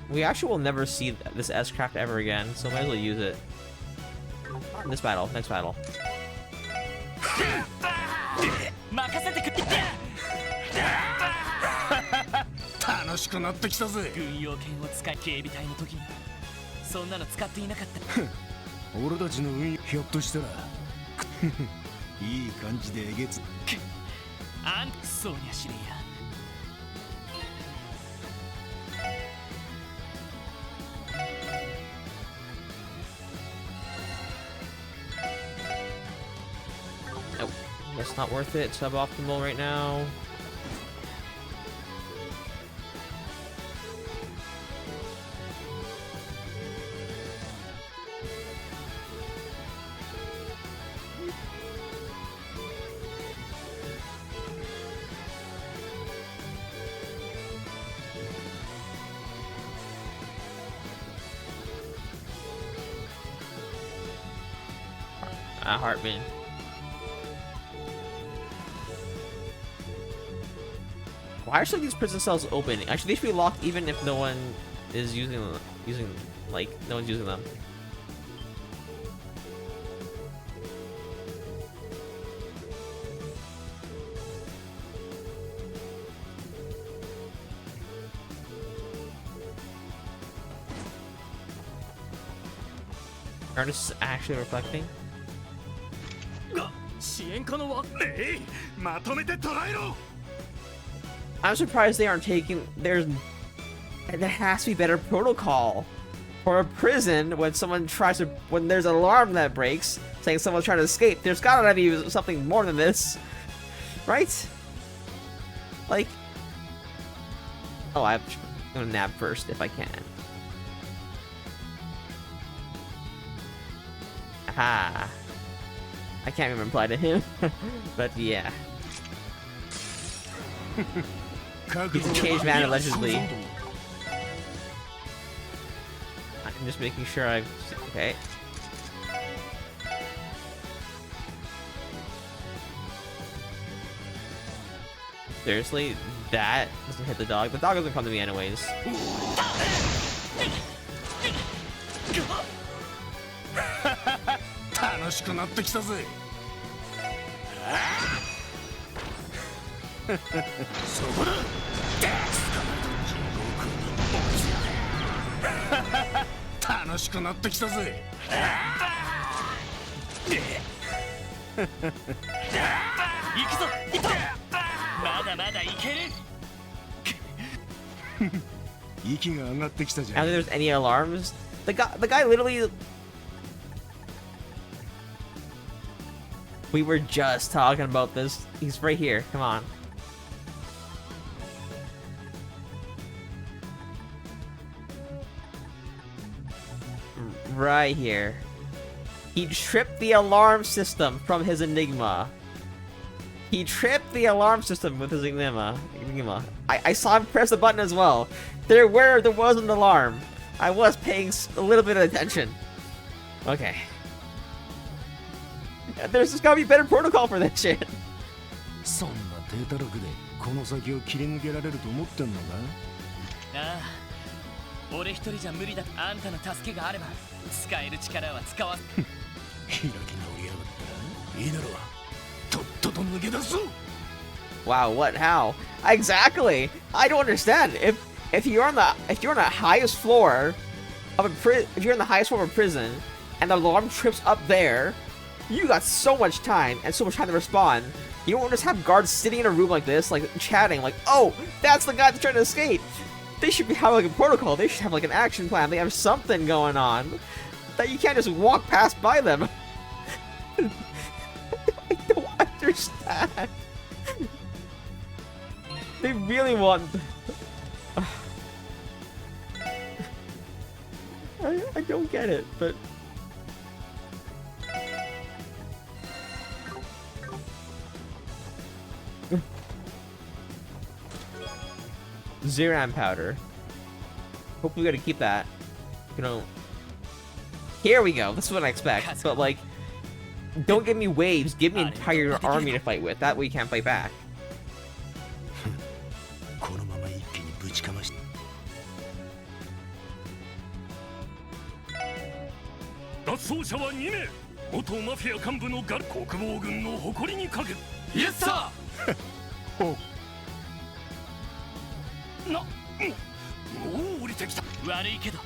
We actually will never see this S-craft ever again, so might as well use it. This battle, next battle. 任せてくれ。楽しくなってきたぜ。軍用犬を使い警備隊の時にそんなの使っていなかった。俺たちの運ひょっとしたらいい感じでえげつ。あんそうにゃしれんや。Nope, that's not worth it. Suboptimal right now. Hartman. Why are some of these prison cells open? Actually, they should be locked even if no one is using no one's using them. Ernest is actually reflecting. I'm surprised they aren't taking. There has to be better protocol for a prison when someone tries to. When there's an alarm that breaks saying someone's trying to escape. There's gotta be something more than this, right? Like, oh, I'm gonna nap first if I can. Aha. I can't even reply to him, but yeah. He's a changed man, allegedly. I'm just making sure I've... Okay. Seriously? That doesn't hit the dog? The dog doesn't come to me anyways. I don't think there's any alarms. The guy literally... We were just talking about this. He's right here. Come on. Right here. He tripped the alarm system from his Enigma. He tripped the alarm system with his Enigma. I saw him press the button as well. There was an alarm. I was paying a little bit of attention. Okay. There's just gotta be better protocol for that shit. そんなデータ力でこの先を切り抜けられると思ってんのか？ああ、俺一人じゃ無理だ。あんたの助けがあれば使える力は使わず。開き直りやがったらいいだろう。とっとと抜け出そう。 Wow, what? How? Exactly. I don't understand. If you're on the highest floor of if you're in the highest floor of a prison and the alarm trips up there, you got so much time and so much time to respond. You don't just have guards sitting in a room like this, like chatting, like, oh, that's the guy that's trying to escape. They should have like a protocol. They should have like an action plan. They have something going on that you can't just walk past by them. I don't understand. They really want... I don't get it, but... Zeram powder. Hopefully we gotta keep that. You know... Here we go. This is what I expect. But like... Don't give me waves. Give me an entire army to fight with. That way you can't fight back. このまま一気にぶちかまし脱走者は2名元マフィア幹部の国防軍の誇りにかける。イエスサほもう降りてきた。ー。悪いけど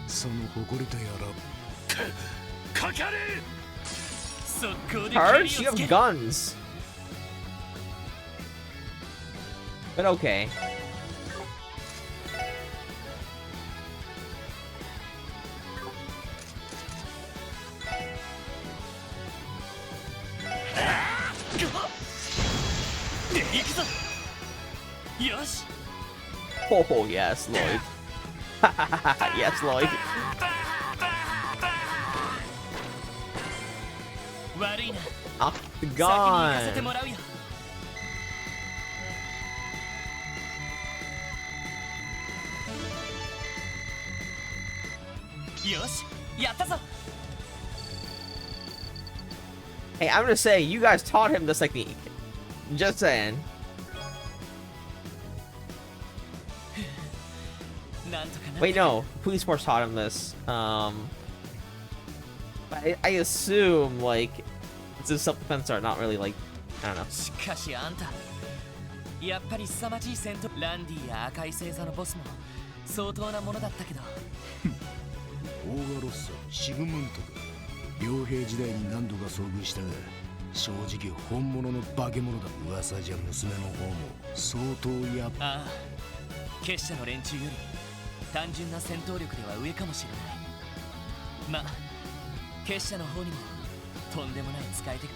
その誇りとやらかかれ。速攻で Charge? You 蹴り have をつける。 guns. But okay. Oh yes, Lloyd. Yes, Lloyd. 悪いな。 Octagon. 先に行かせてもらうよ。よし、やったぞ。 Hey, I'm gonna say, you guys taught him this technique. Just saying. なんとかな。 Wait, no. Police Force taught him this. I assume, like, it's a self-defense art, not really, like, I don't know. しかしあんた、やっぱり凄まじい戦闘。ランディや赤い星座のボスも相当なものだったけど。オーガロッソ、シグムントか。傭兵時代に何度か遭遇したが、正直本物の化け物だ。噂じゃ娘の方も相当やっ。ああ、結社の連中より単純な戦闘力では上かもしれない。まあ、結社の方にもとんでもない使い手。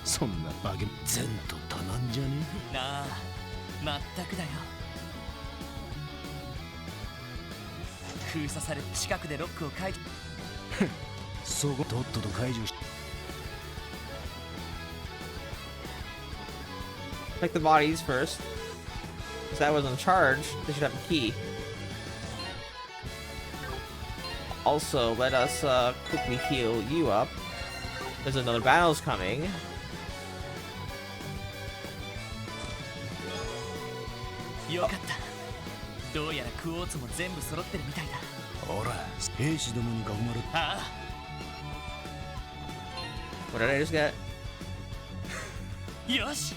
そんな化け前途多難じゃねえ。なあ、まったくだよ。封鎖され近くでロックを解除。そことっとと解除し。 Check the bodies first. If that was on charge, they should have a key. Also, let us quickly heal you up. There's another battle's coming. よかった。どうやらクォーツも全部揃ってるみたいだ。ほら、兵士どもに囲まれ。ああ。 What did I just get? よし。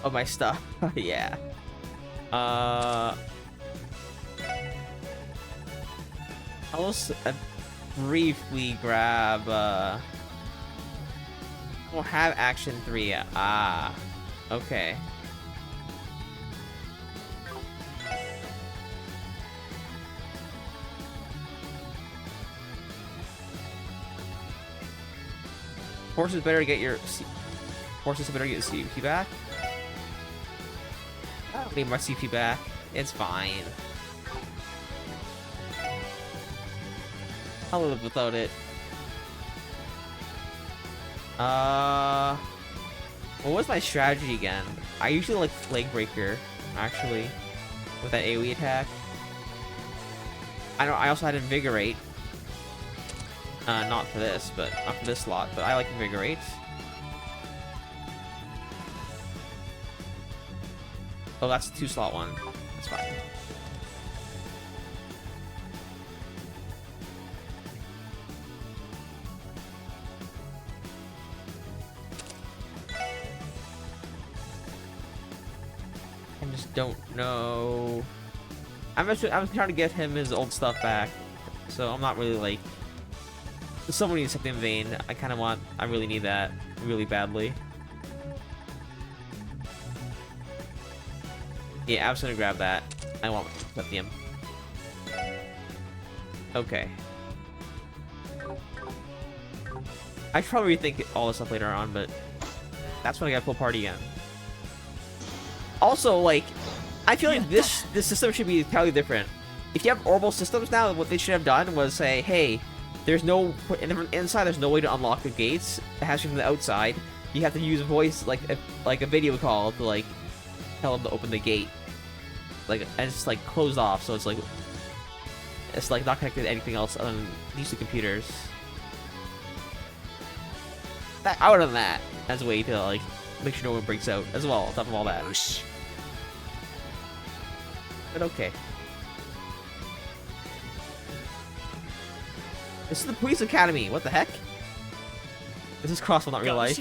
Oh, my stuff. Yeah. I'll just briefly grab, we'll have action 3. Ah, okay. Horses better get your CP back. I don't need my CP back. It's fine. I'll live without it. What was my strategy again? I usually like Flag Breaker, actually, with that AoE attack. I also had Invigorate. Not for this, but not for this slot, but I like Invigorate. Oh, that's the 2-slot one. That's fine. I just don't know. I'm trying to get him his old stuff back, so I'm not really like. If someone needs something in vain, I really need that really badly. Yeah, I'm just gonna grab that. I want lithium. Okay. I should probably rethink all this stuff later on, but that's when I got full party again. Also, like, I feel like this system should be entirely different. if you have orbital systems now, what they should have done was say, hey, there's no inside. There's no way to unlock the gates. It has to be from the outside. You have to use a voice like a video call to like tell them to open the gate. Like, and it's like closed off, so it's like not connected to anything else other than these two computers. I would have done that as a way to like make sure no one breaks out as well on top of all that. But okay. This is the police academy. What the heck? This is Crossbell, not real life.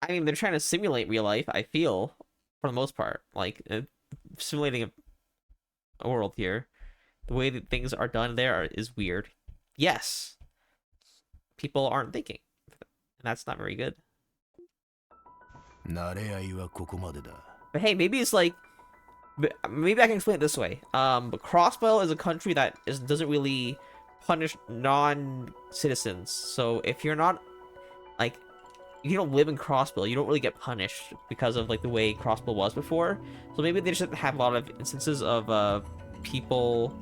I mean, they're trying to simulate real life, I feel, for the most part. Like, simulating a world here. The way that things are done there is weird. Yes. People aren't thinking. And that's not very good. But hey, maybe it's like... Maybe I can explain it this way. But Crossbell is a country that doesn't really punish non-citizens. So if you're not... Like... If you don't live in Crossbell, you don't really get punished because of like the way Crossbell was before. So maybe they just have a lot of instances of people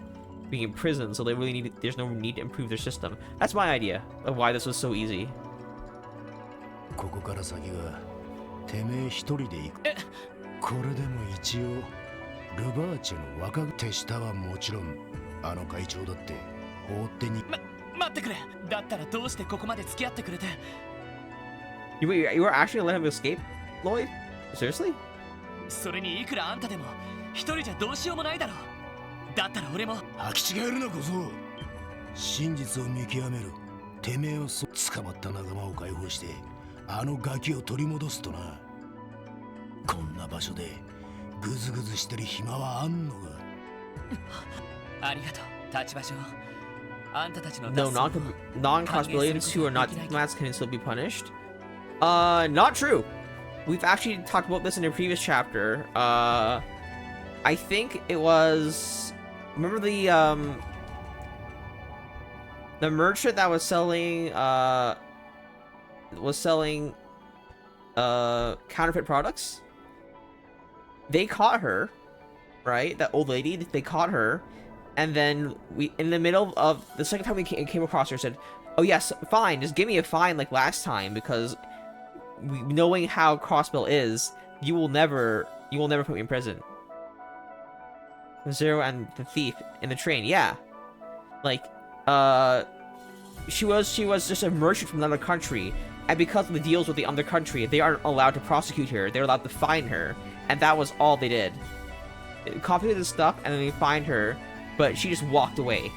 being in prison, so they really need there's no need to improve their system. That's my idea of why this was so easy. ここから先がてめえ一人で行く。これでも一応ルバーチェの若手下はもちろんあの会長だって放ってに。待ってくれ。だったらどうしてここまで付き合ってくれて。You were actually gonna let him escape, Lloyd? Seriously? それにいくらあんたでも一人じゃどうしようもないだろう。だったら俺も履き違えるな小僧。真実を見極める。てめえを捕まった仲間を解放してあのガキを取り戻すとな。こんな場所でグズグズしてる暇はあんのか。ありがとう立場上。あんたたちの No, non-cross-billions who are not diplomats can still be punished. Not true. We've actually talked about this in a previous chapter. I think it was... Remember the merchant that was selling, counterfeit products? They caught her, right? That old lady, they caught her. And then in the middle of the second time we came across her, said, oh yes, fine, just give me a fine like last time, because knowing how Crossbell is, you will never put me in prison. Zero and the thief in the train, yeah. Like, she was just a merchant from another country, and because of the deals with the other country, they aren't allowed to prosecute her, they're allowed to fine her, and that was all they did. Confiscated the stuff, and then they fined her, but she just walked away.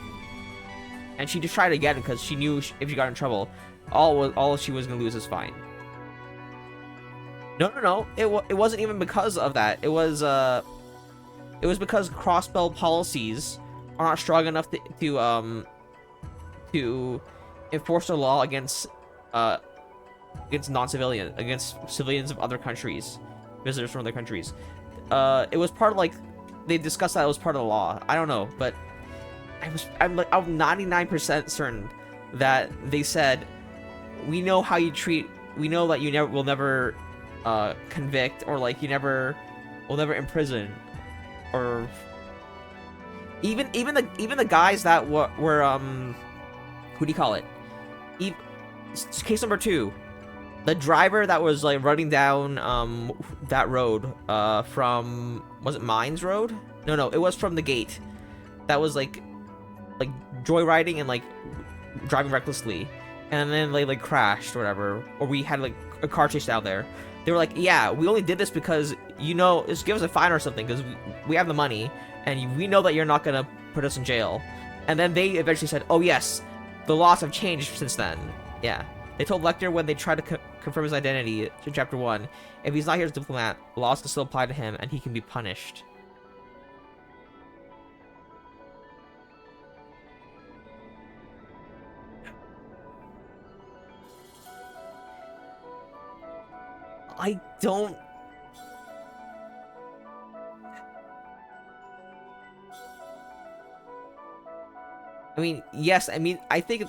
And she just tried again because she knew if she got in trouble, all she was gonna lose is fine. No. It wasn't even because of that. It was because Crossbell policies are not strong enough to enforce the law against non-civilians, against civilians of other countries, visitors from other countries. It was part of like they discussed that it was part of the law. I don't know, but I'm 99% certain that they said, we know how you treat. We know that you will never convict, or like will never imprison, or even the guys that were who do you call it? Case number 2, the driver that was like running down that road from, was it Mines Road? No, it was from the gate. That was like joyriding and like driving recklessly, and then they like crashed or whatever, or we had like a car chase down there. They were like, yeah, we only did this because, you know, just give us a fine or something because we have the money and we know that you're not gonna put us in jail. And then they eventually said, oh yes, the laws have changed since then. Yeah, they told Lecter when they tried to confirm his identity in chapter 1, if he's not here as a diplomat, laws can still apply to him and he can be punished. I don't... I mean, yes, I mean, I don't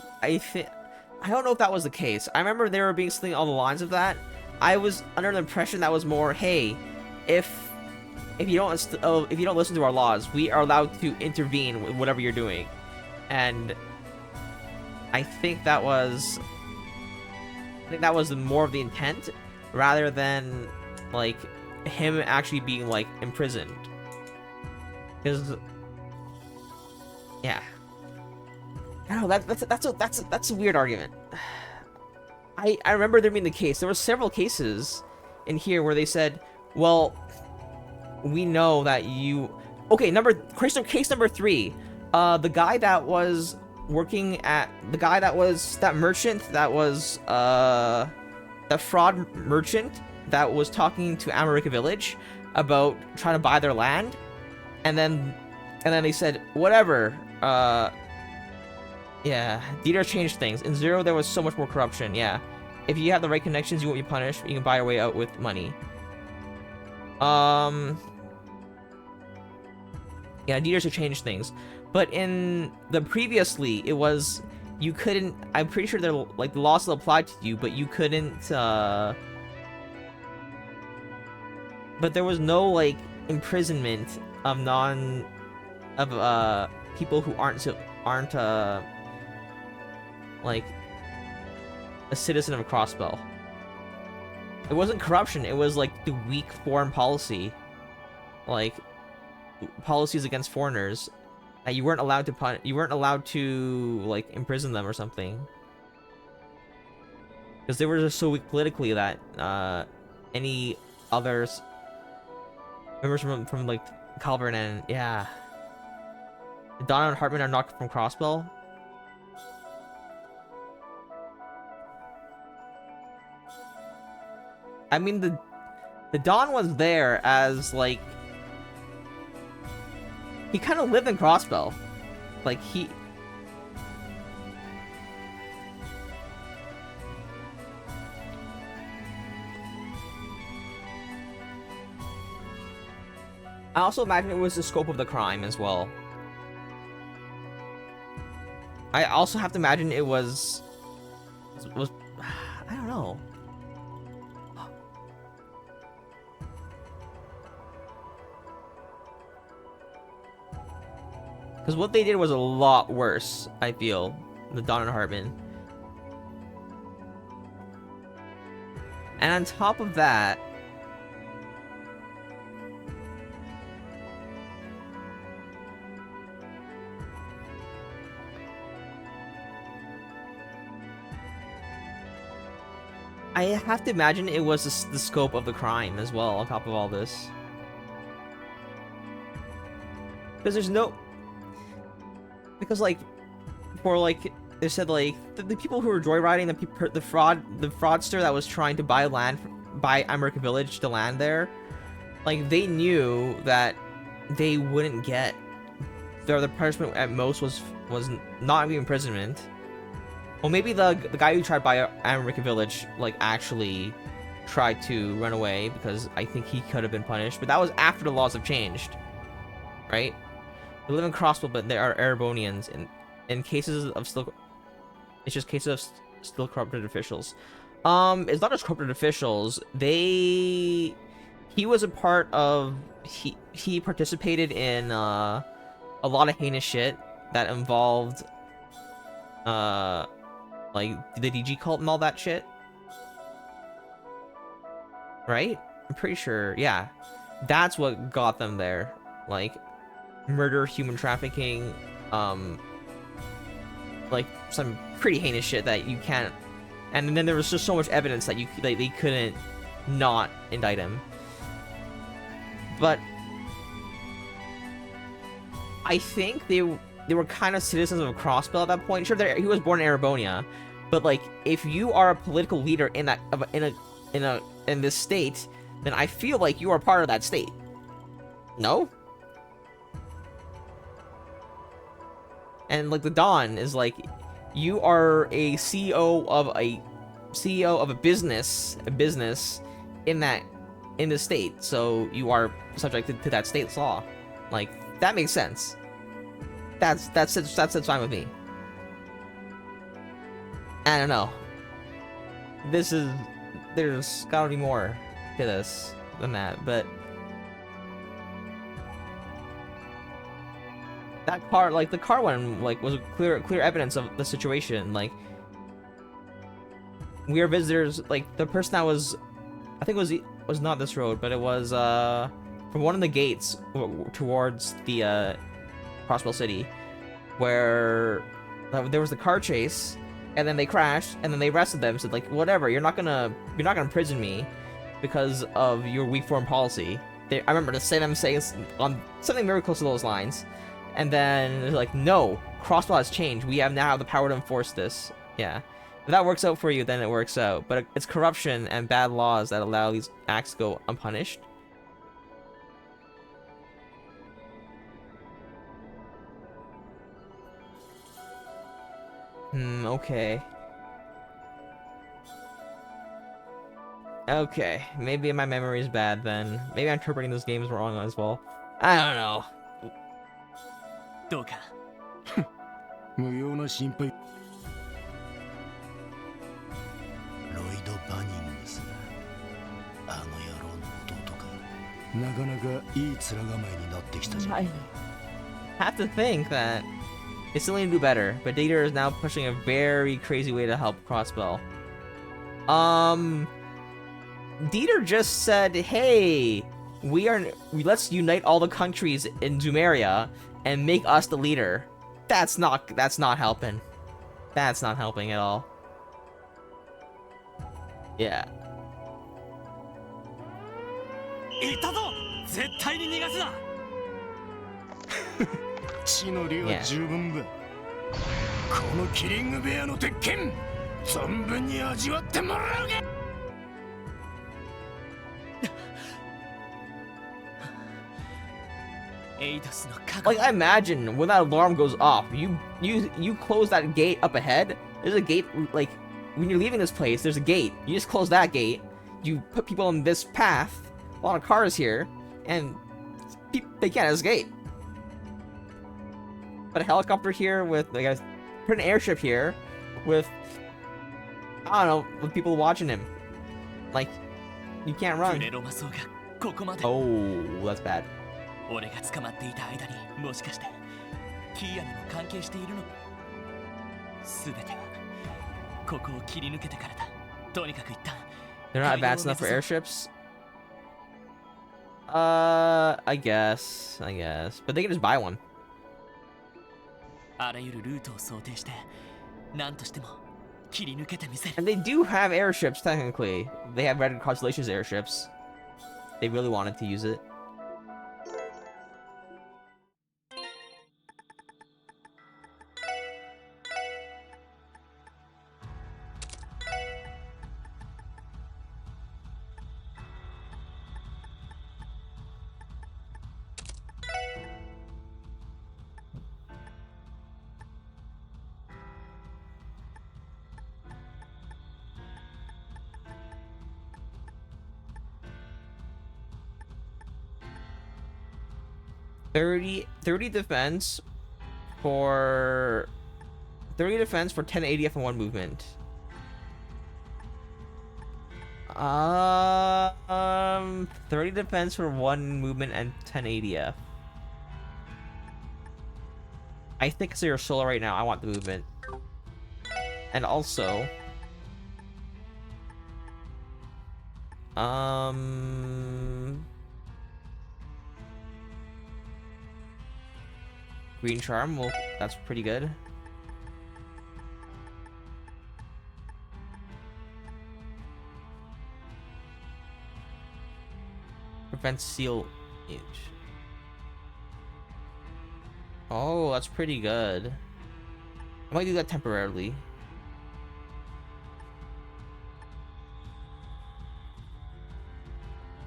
know if that was the case. I remember there were being something on the lines of that. I was under the impression that was more, hey, if you don't listen to our laws, we are allowed to intervene with whatever you're doing. And I think that was more of the intent, rather than like him actually being like imprisoned. Because yeah, I don't know, that's a weird argument. I remember there being the case. There were several cases in here where they said, well, we know that you... Okay, case number 3. The guy that was working at... That merchant that was... That fraud merchant that was talking to America Village about trying to buy their land. And then they said, whatever, yeah, Dieter changed things. In Zero, there was so much more corruption, yeah. If you have the right connections, you won't be punished. You can buy your way out with money. Yeah, Dieter should change things. But in the previously, it was... You couldn't... I'm pretty sure they're, like, the law still applied to you, but you couldn't, But there was no, like, imprisonment of people who aren't like a citizen of Crossbell. It wasn't corruption, it was like the weak foreign policy, like policies against foreigners, that you weren't allowed to like imprison them or something, because they were just so weak politically that any others members from like Calvert and yeah, Donna and Hartman are not from Crossbell. I mean, the Don was there as, like... He kind of lived in Crossbell. Like, he... I also imagine it was the scope of the crime as well. I also have to imagine it was I don't know. Because what they did was a lot worse, I feel, than Don and Hartman. And on top of that, I have to imagine it was the scope of the crime as well, on top of all this. Because there's no... Because, like, for, like, they said, like, the people who were joyriding, the fraudster that was trying to buy America Village to land there, like, they knew that they wouldn't get... The punishment at most was not even imprisonment. Well, maybe the guy who tried to buy America Village, like, actually tried to run away, because I think he could have been punished, but that was after the laws have changed, right? They live in Crossbell, but they are Erebonians, and in cases of still... It's just cases of still corrupted officials. It's not just corrupted officials. He was a part of... He participated in, a lot of heinous shit that involved, like, the DG cult and all that shit. Right? I'm pretty sure, yeah. That's what got them there. Like, murder, human trafficking, like, some pretty heinous shit that you can't... And then there was just so much evidence that they couldn't not indict him. But... I think they were kind of citizens of Crossbell at that point. Sure, he was born in Erebonia, but like, if you are a political leader in this state, then I feel like you are part of that state. No? And like the Don is like, you are a CEO of a business in the state, so you are subject to that state's law. Like, that makes sense. That's fine with me. I don't know. There's gotta be more to this than that, but that car, like the car one, like was clear evidence of the situation. Like we are visitors. Like the person that was, I think it was not this road, but it was from one of the gates towards the Crossbell City, where there was the car chase, and then they crashed, and then they arrested them. Said like, whatever, you're not gonna imprison me because of your weak foreign policy. I remember them saying on something very close to those lines, and then they're like, no, Crossbell has changed. We now have the power to enforce this. Yeah. If that works out for you, then it works out. But it's corruption and bad laws that allow these acts to go unpunished. Okay. Okay, maybe my memory is bad then. Maybe I'm interpreting those games wrong as well. I don't know. どうか無用な心配。ロイド・バニングスだ。あの野郎の弟か。なかなかいい面構えになってきたじゃん。I have to think that they still need to do better, but Dieter is now pushing a very crazy way to help Crossbell. Dieter just said, hey, let's unite all the countries in Zumeria and make us the leader. That's not helping. That's not helping at all. Yeah. いたぞ絶対に逃がすな血の量は十分だ。このキリングベアの鉄拳存分に味わってもらうが。Like I imagine when that alarm goes off, you close that gate up ahead. There's a gate, like when you're leaving this place, there's a gate. You just close that gate. You put people in this path. A lot of cars here, and they can't escape. Put a helicopter here with, like, put an airship here with, I don't know, with people watching him. Like, you can't run. Oh, that's bad. 俺が捕まっていた間にもしかしてキーヤにも関係しているの全てはここを切り抜けてからだとにかく一旦 They're not advanced enough for airships? I guess. But they can just buy one. あらゆるルートを想定して何としても切り抜けてみせる And they do have airships, technically. They have Red Constellation's airships. They really wanted to use it. Thirty defense for 10 ADF and 1 movement. 30 defense for 1 movement and 10 ADF. I think so you're solo right now. I want the movement. And also Green Charm, well, that's pretty good. Prevents seal age. Oh, that's pretty good. I might do that temporarily.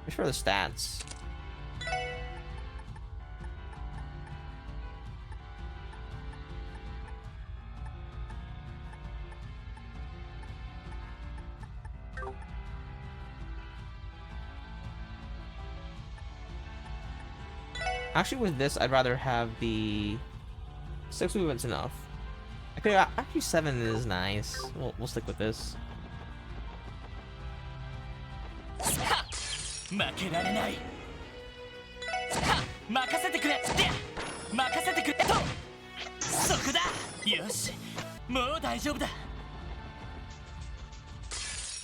Just for the stats. Actually, with this, I'd rather have the 6 movements enough. Actually 7 is nice. We'll stick with this. 負けられない任せてくれ任せてくれと。そこだ。よし、もう大丈夫だ。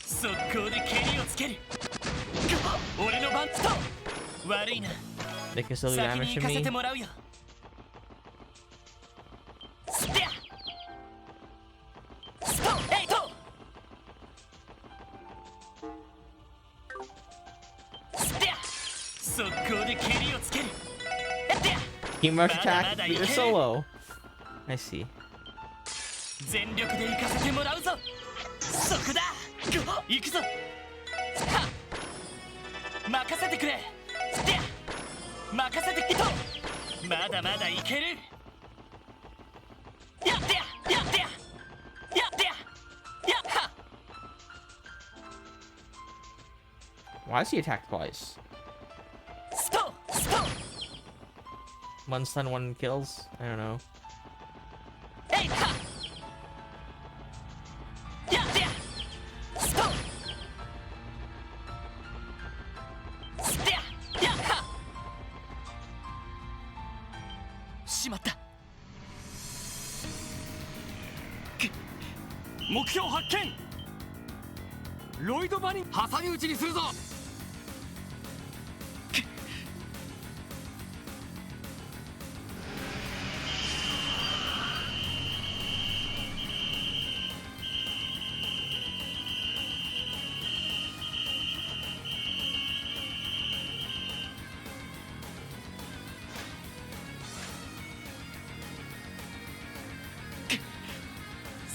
速攻で蹴りをつける。俺の番と。悪いな。 They can still do 先 damage に to 行かせ me. てもらうよ。ステアストエイトステア速攻で蹴りをつける。Team rush attack, beat a solo. I see. 全力で行かせてもらうぞ。そこだ。行くぞ。はっ任せてくれ。ステア任せてきと。まだまだいける。やってややってややってややっは。 Why is he attacked twice? ストスト One stun, one kills? I don't know. えいはやってやストステアやっは。しまった。目標発見。ロイドバニー挟み撃ちにするぞ。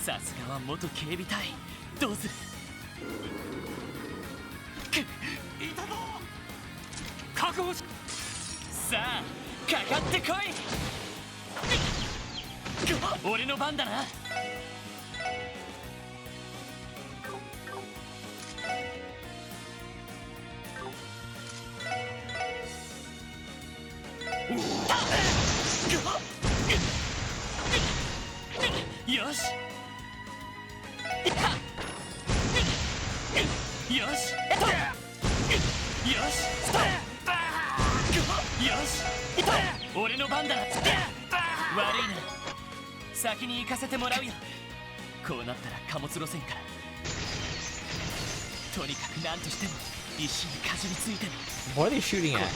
さすがは元警備隊。どうする。いたぞ。覚悟し。さあかかってこい。俺の番だな。よしよしよしよし俺の番だ。悪いな。先に行かせてもらうよ。こうなったら貨物路線から。とにかく何としても石にかじりついてる。 What are they shooting at?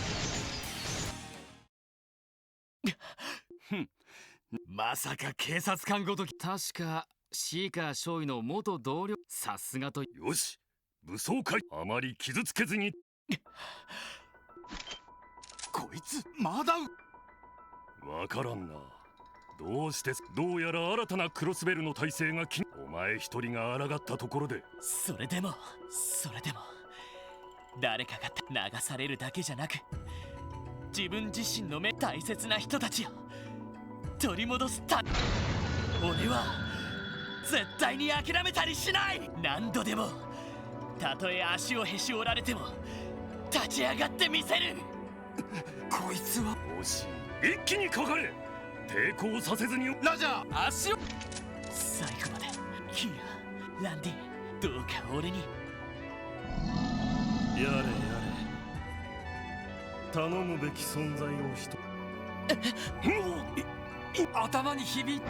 まさか警察官ごとき。確かシーカー少尉の元同僚。さすがと。よし、武装会あまり傷つけずに。こいつまだわからんな。どうしてどうやら新たなクロスベルの体制がお前一人が抗ったところで。それでも誰かが流されるだけじゃなく自分自身の大切な人たちを取り戻すた。俺は絶対に諦めたりしない。何度でもたとえ足をへし折られても立ち上がってみせる。こいつは。よし、一気にかかれ。抵抗させずに。ラジャー足を。最後まで。キアランディ、どうか俺に。やれやれ、頼むべき存在を頭に響い。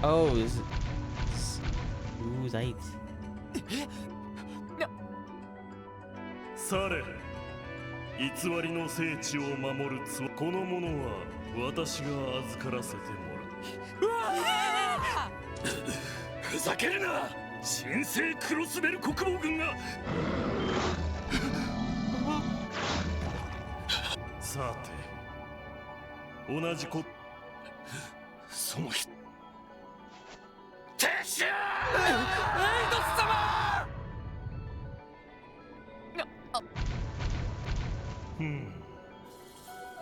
Oh, is ooh, right. され、偽りの聖地を守るこの者は私が預からせてもらう。ふざけるな。神聖クロスベル国防軍が。さて、同じその人。撤収。エイドス様。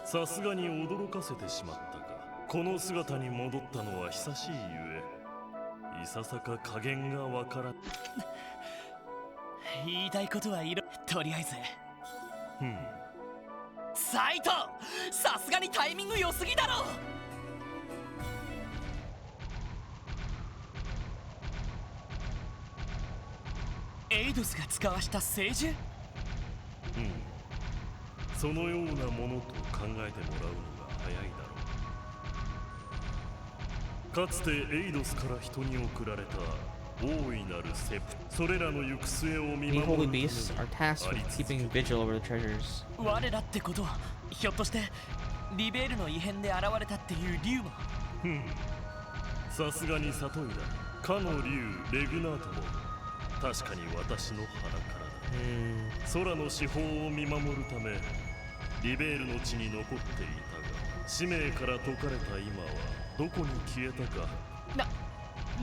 さすがに驚かせてしまったか。この姿に戻ったのは久しいゆえ、いささか加減がわからん。言いたいことはいろ。とりあえずサイト、さすがにタイミング良すぎだろ。エイドドスが使わした聖獣？そのようなものと考えてもらうのが早いだろう。かつてエイドスから人に送られた大いなるセプ、それらの行く末を見 The 守 holy るために beasts are tasked with keeping vigil over the treasures. 我らってことはひょっとしてリベールの異変で現れたっていう竜も？さすがに悟いだ。かの竜レグナートも確かに私の腹からだ。空の四方を見守るためリベールの地に残っていたが、使命から解かれた今はどこに消えたか。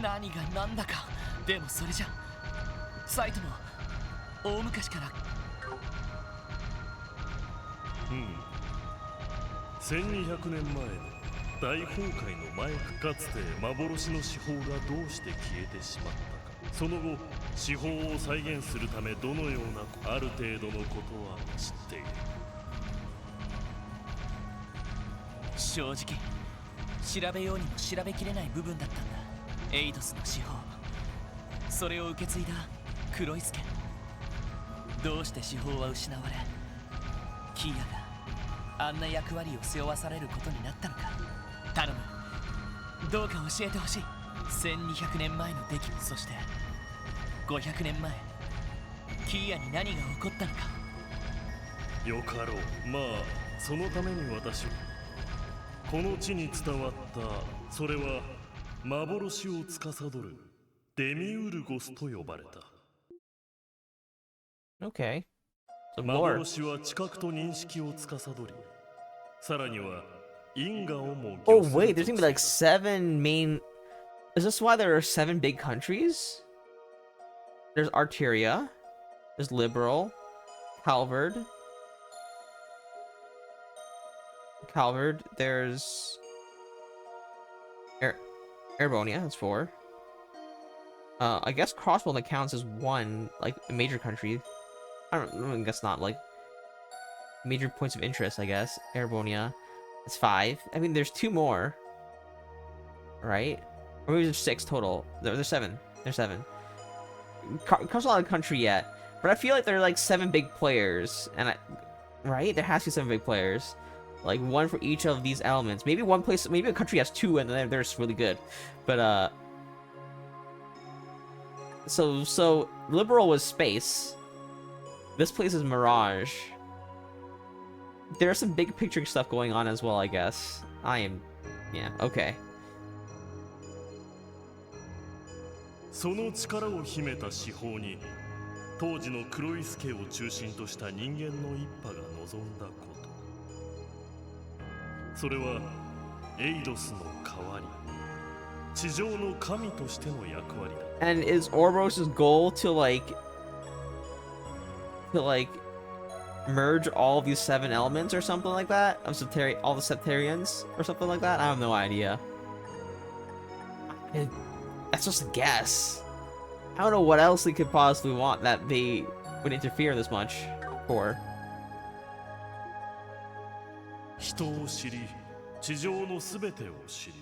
何が何だか。でもそれじゃサイトも大昔から。1200年前の大崩壊の前かつて幻の四方がどうして消えてしまったか、その後四方を再現するためどのようなある程度のことは知っている。正直調べようにも調べきれない部分だったんだ、エイドスの四方。それを受け継いだ黒いスケ。どうして四方は失われキーヤがあんな役割を背負わされることになったのか。頼む、どうか教えてほしい。1200年前の出来、そして500年前キーヤに何が起こったのか。よかろう。まあそのために私はこの地に伝わった、それは幻を司るデミウルゴスと呼ばれた。Okay. So more. 幻は知覚と認識を司り、さらには因果をも。Oh wait, there's gonna be like 7 main. Is this why there are 7 big countries? There's Arteria, there's Liberal, Calvard, there's Erebonia, that's 4. I guess Crossbow that counts as 1, like a major country. I guess not, like major points of interest, I guess. Erebonia, it's 5. I mean, there's 2 more, right? Or maybe there's 6 total. There's 7. There's 7. Crossbow not a country yet, but I feel like there are like 7 big players, and right? There has to be 7 big players. Like 1 for each of these elements. Maybe one place, maybe a country has 2 and they're just really good. But so Liberal was space. This place is Mirage. There's some big picture stuff going on as well, I guess. Yeah, okay. その力を秘めた四方に当時の黒いスケを中心とした人間の一派が望んだこと、それはエイドスの代わり、地上の神としての役割だ。And is Oros's goal to merge all of these 7 elements or something like that? Of all the Septarians or something like that? I have no idea. That's just a guess. I don't know what else they could possibly want that they would interfere this much for. 人を知り、地上のすべてを知り、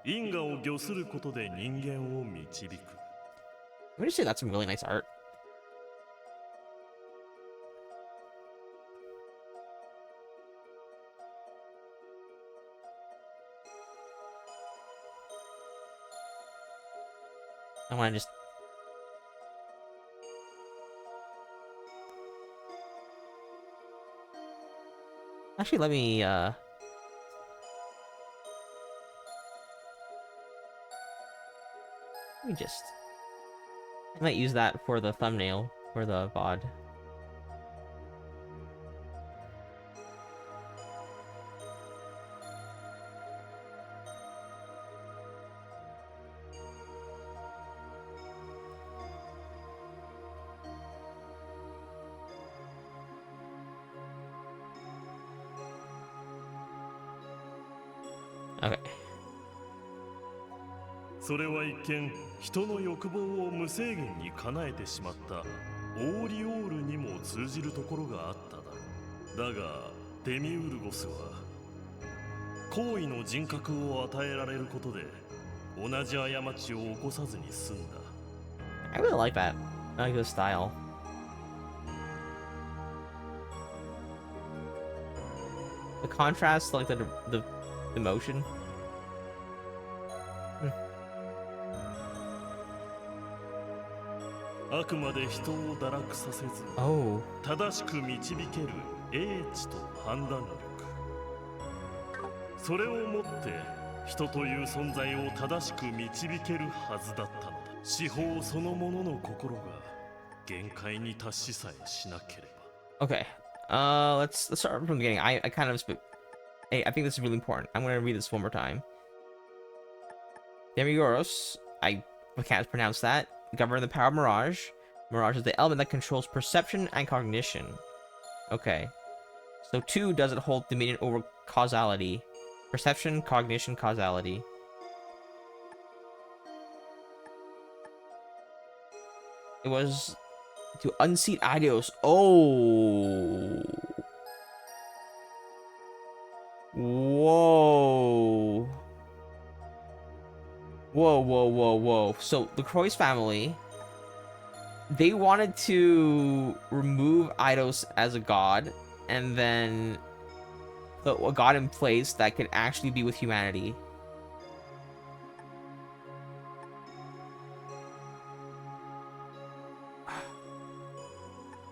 因果を御することで人間を導く。I'm gonna say that's some really nice art. I want to just... Actually, let me just... I might use that for the thumbnail for the VOD. Okay. それは一見人の欲望を無制限に叶えてしまったオーリオールにも通じるところがあっただろう。だがデミウルゴスは行為の人格を与えられることで同じ過ちを起こさずに済んだ。 I really like that. I like the style. The contrast, like the motion. Hmm. あくまで人を堕落させず、Oh. 正しく導ける英知と判断力。それをもって人という存在を正しく導けるはずだったのだ。司法そのものの心が限界に達しさえしなければ。 Okay. Let's start from the beginning. I kind of hey, I think this is really important. I'm gonna read this one more time. Demiurgos, I can't pronounce that, govern the power of Mirage. Mirage is the element that controls perception and cognition. Okay. So 2 doesn't hold dominion over causality. Perception, cognition, causality. It was to unseat Eidos. Oh. Whoa. Whoa. So the Croix family, they wanted to remove Eidos as a god and then put a god in place that could actually be with humanity.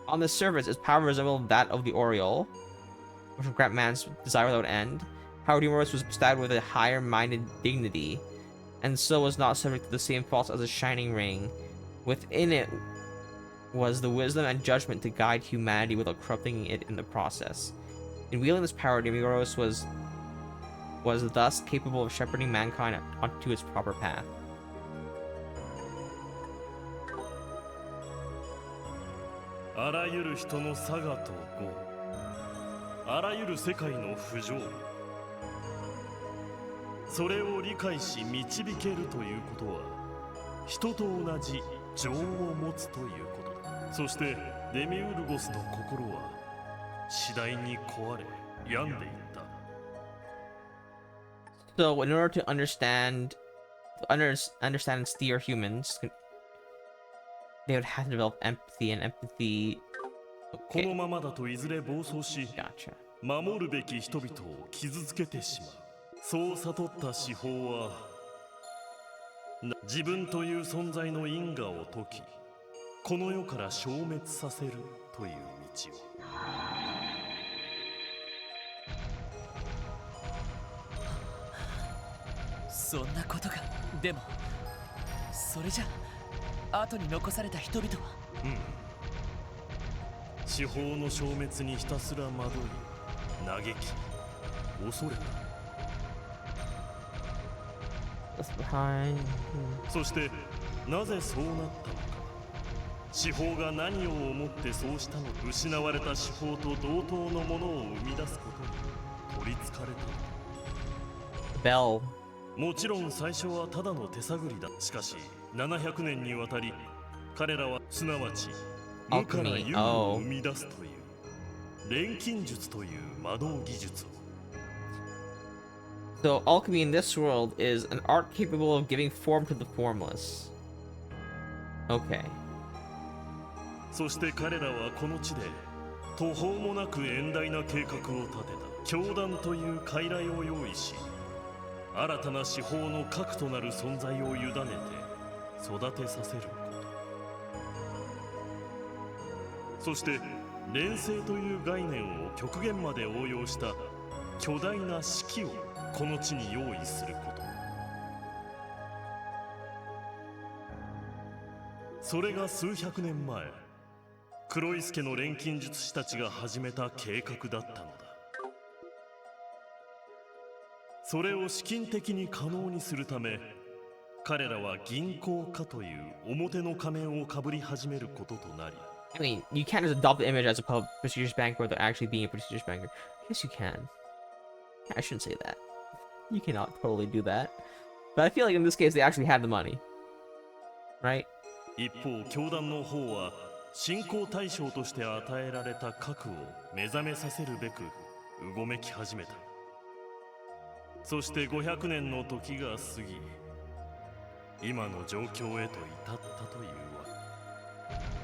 On the surface, its power resembled that of the Oriole, which would grant man's desire without end. However, Demiurgos was bestowed with a higher-minded dignity, and so was not subject to the same faults as a shining ring. Within it was the wisdom and judgment to guide humanity without corrupting it in the process. In wielding this power, Demiurgos was thus capable of shepherding mankind onto its proper path. あらゆる人の差がと業、あらゆる世界の不条理、それを理解し導けるということは人と同じ情を持つということだ。そしてデミウルゴスの心は次第に壊れ病んでいった。 So in order to understand and steer humans, they would have to develop empathy, and empathy. このままだといずれ暴走し、守るべき人々を傷つけてしまう。そう悟った司法は、自分という存在の因果を解き、この世から消滅させるという道を。そんなことが。でもそれじゃ後に残された人々は。司法の消滅にひたすら惑い、嘆き、恐れた。そしてなぜそうなったのか、司法が何を思ってそうしたのか。失われた司法と同等のものを生み出すことに取りつかれた。Bell. もちろん最初はただの手探りだ。しかし700年にわたり彼らはすなわち無から有を生み出すという錬金術という魔導技術を。So alchemy in this world is an art capable of giving form to the formless. Okay. そして彼らはこの地で途方もなく遠大な計画を立てた。教団という傀儡を用意し、新たな司法の核となる存在を委ねて育てさせること。そして錬成という概念を極限まで応用した巨大な式をこの地に用意すること。それが数百年前、クロイス家の錬金術師たちが始めた計画だったのだ。それを資金的に可能にするため、彼らは銀行家という表の仮面をかぶり始めることとなり。I mean, you can't just adopt the image as a prestigious banker without actually being a prestigious banker. Yes, you can. I shouldn't say that. You cannot totally do that. But I feel like in this case, they actually had the money. Right? 一方、教団の方は信仰対象として与えられた核を目覚めさせるべくうごめき始めた。そして500年の時が過ぎ、今の状況へと至ったというわけ。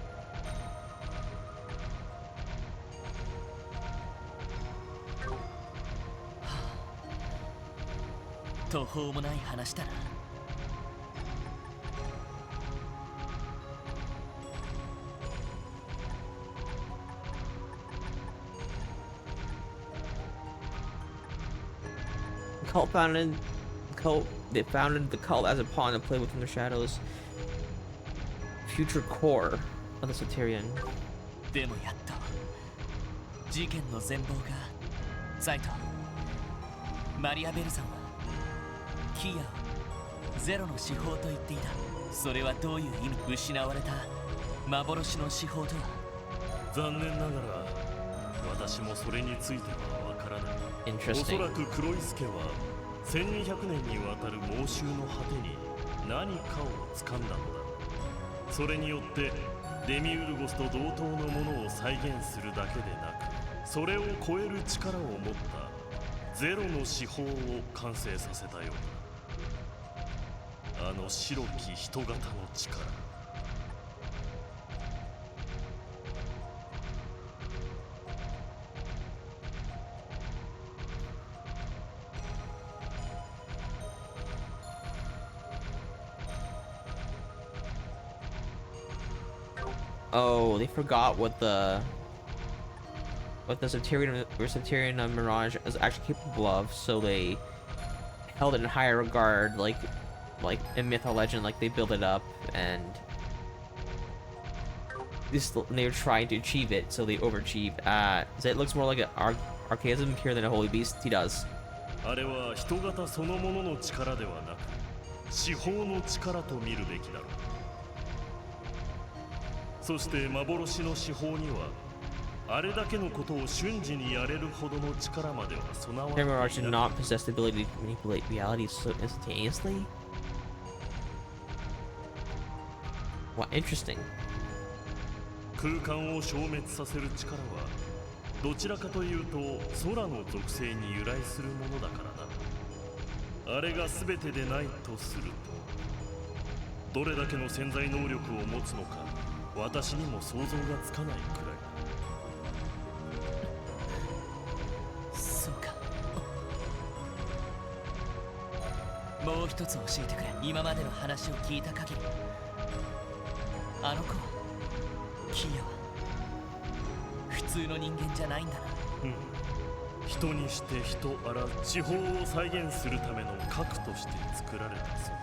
途方もない話だな。They founded the cult as a pawn to play within the shadows. Future core of the Soterian. でもやっと事件の全貌が。ザイト、マリア・ベルさんはキーヤをゼロの司法と言っていた。それはどういう意味？失われた幻の司法とは。残念ながら私もそれについてはわからない。おそ Interesting. らく黒い助は1200年にわたる猛襲の果てに何かを掴んだのだ。それによってデミウルゴスと同等のものを再現するだけでなく、それを超える力を持ったゼロの司法を完成させたようだ。あの白き人型の力。Oh, they forgot what the Soterian Mirage is actually capable of, so they held it in higher regard, like in myth or legend, like they build it up, and they were trying to achieve it, so they overachieved. It looks more like an archaism here than a holy beast. He does. あれは人型そのものの力ではなく、司法の力と見るべきだろう。そして幻の司法にはあれだけのことを瞬時にやれるほどの力までは備わっていない。 Mirage did not possess the ability to manipulate reality so instantaneously. What interesting. 空間を消滅させる力はどちらかというと空の属性に由来するものだからな。あれが全てでないとすると、どれだけの潜在能力を持つのか私にも想像がつかないくらいだ。そうか。もう一つ教えてくれ。今までの話を聞いた限り、あの子はキーヤは普通の人間じゃないんだな。うん。人にして人あら司法を再現するための核として作られた存在。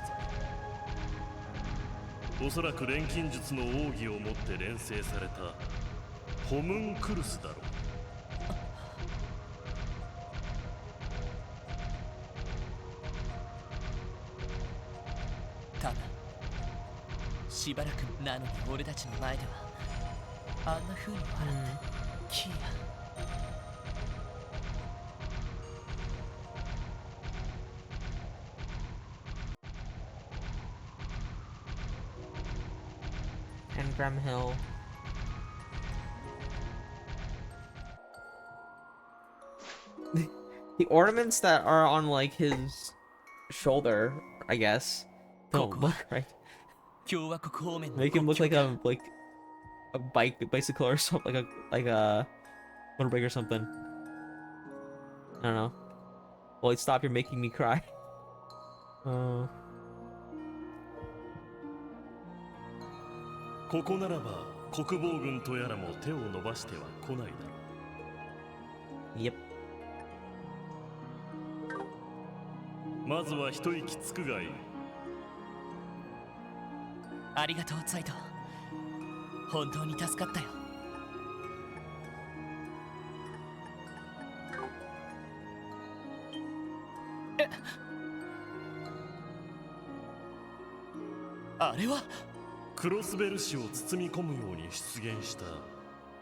おそらく錬金術の奥義をもって錬成されたホムンクルスだろう。ただしばらくなのに俺たちの前ではあんな風に笑ってキーヤ。Engram Hill. The ornaments that are on like his shoulder, I guess, don't look right. Make him look like a bicycle or something, like a motorbike or something. I don't know. Well, stop! You're making me cry. ここならば国防軍とやらも手を伸ばしては来ないだろう。Yep. まずは一息つくがいい。ありがとうザイト。本当に助かったよ。あれはクロスベル氏を包み込むように出現した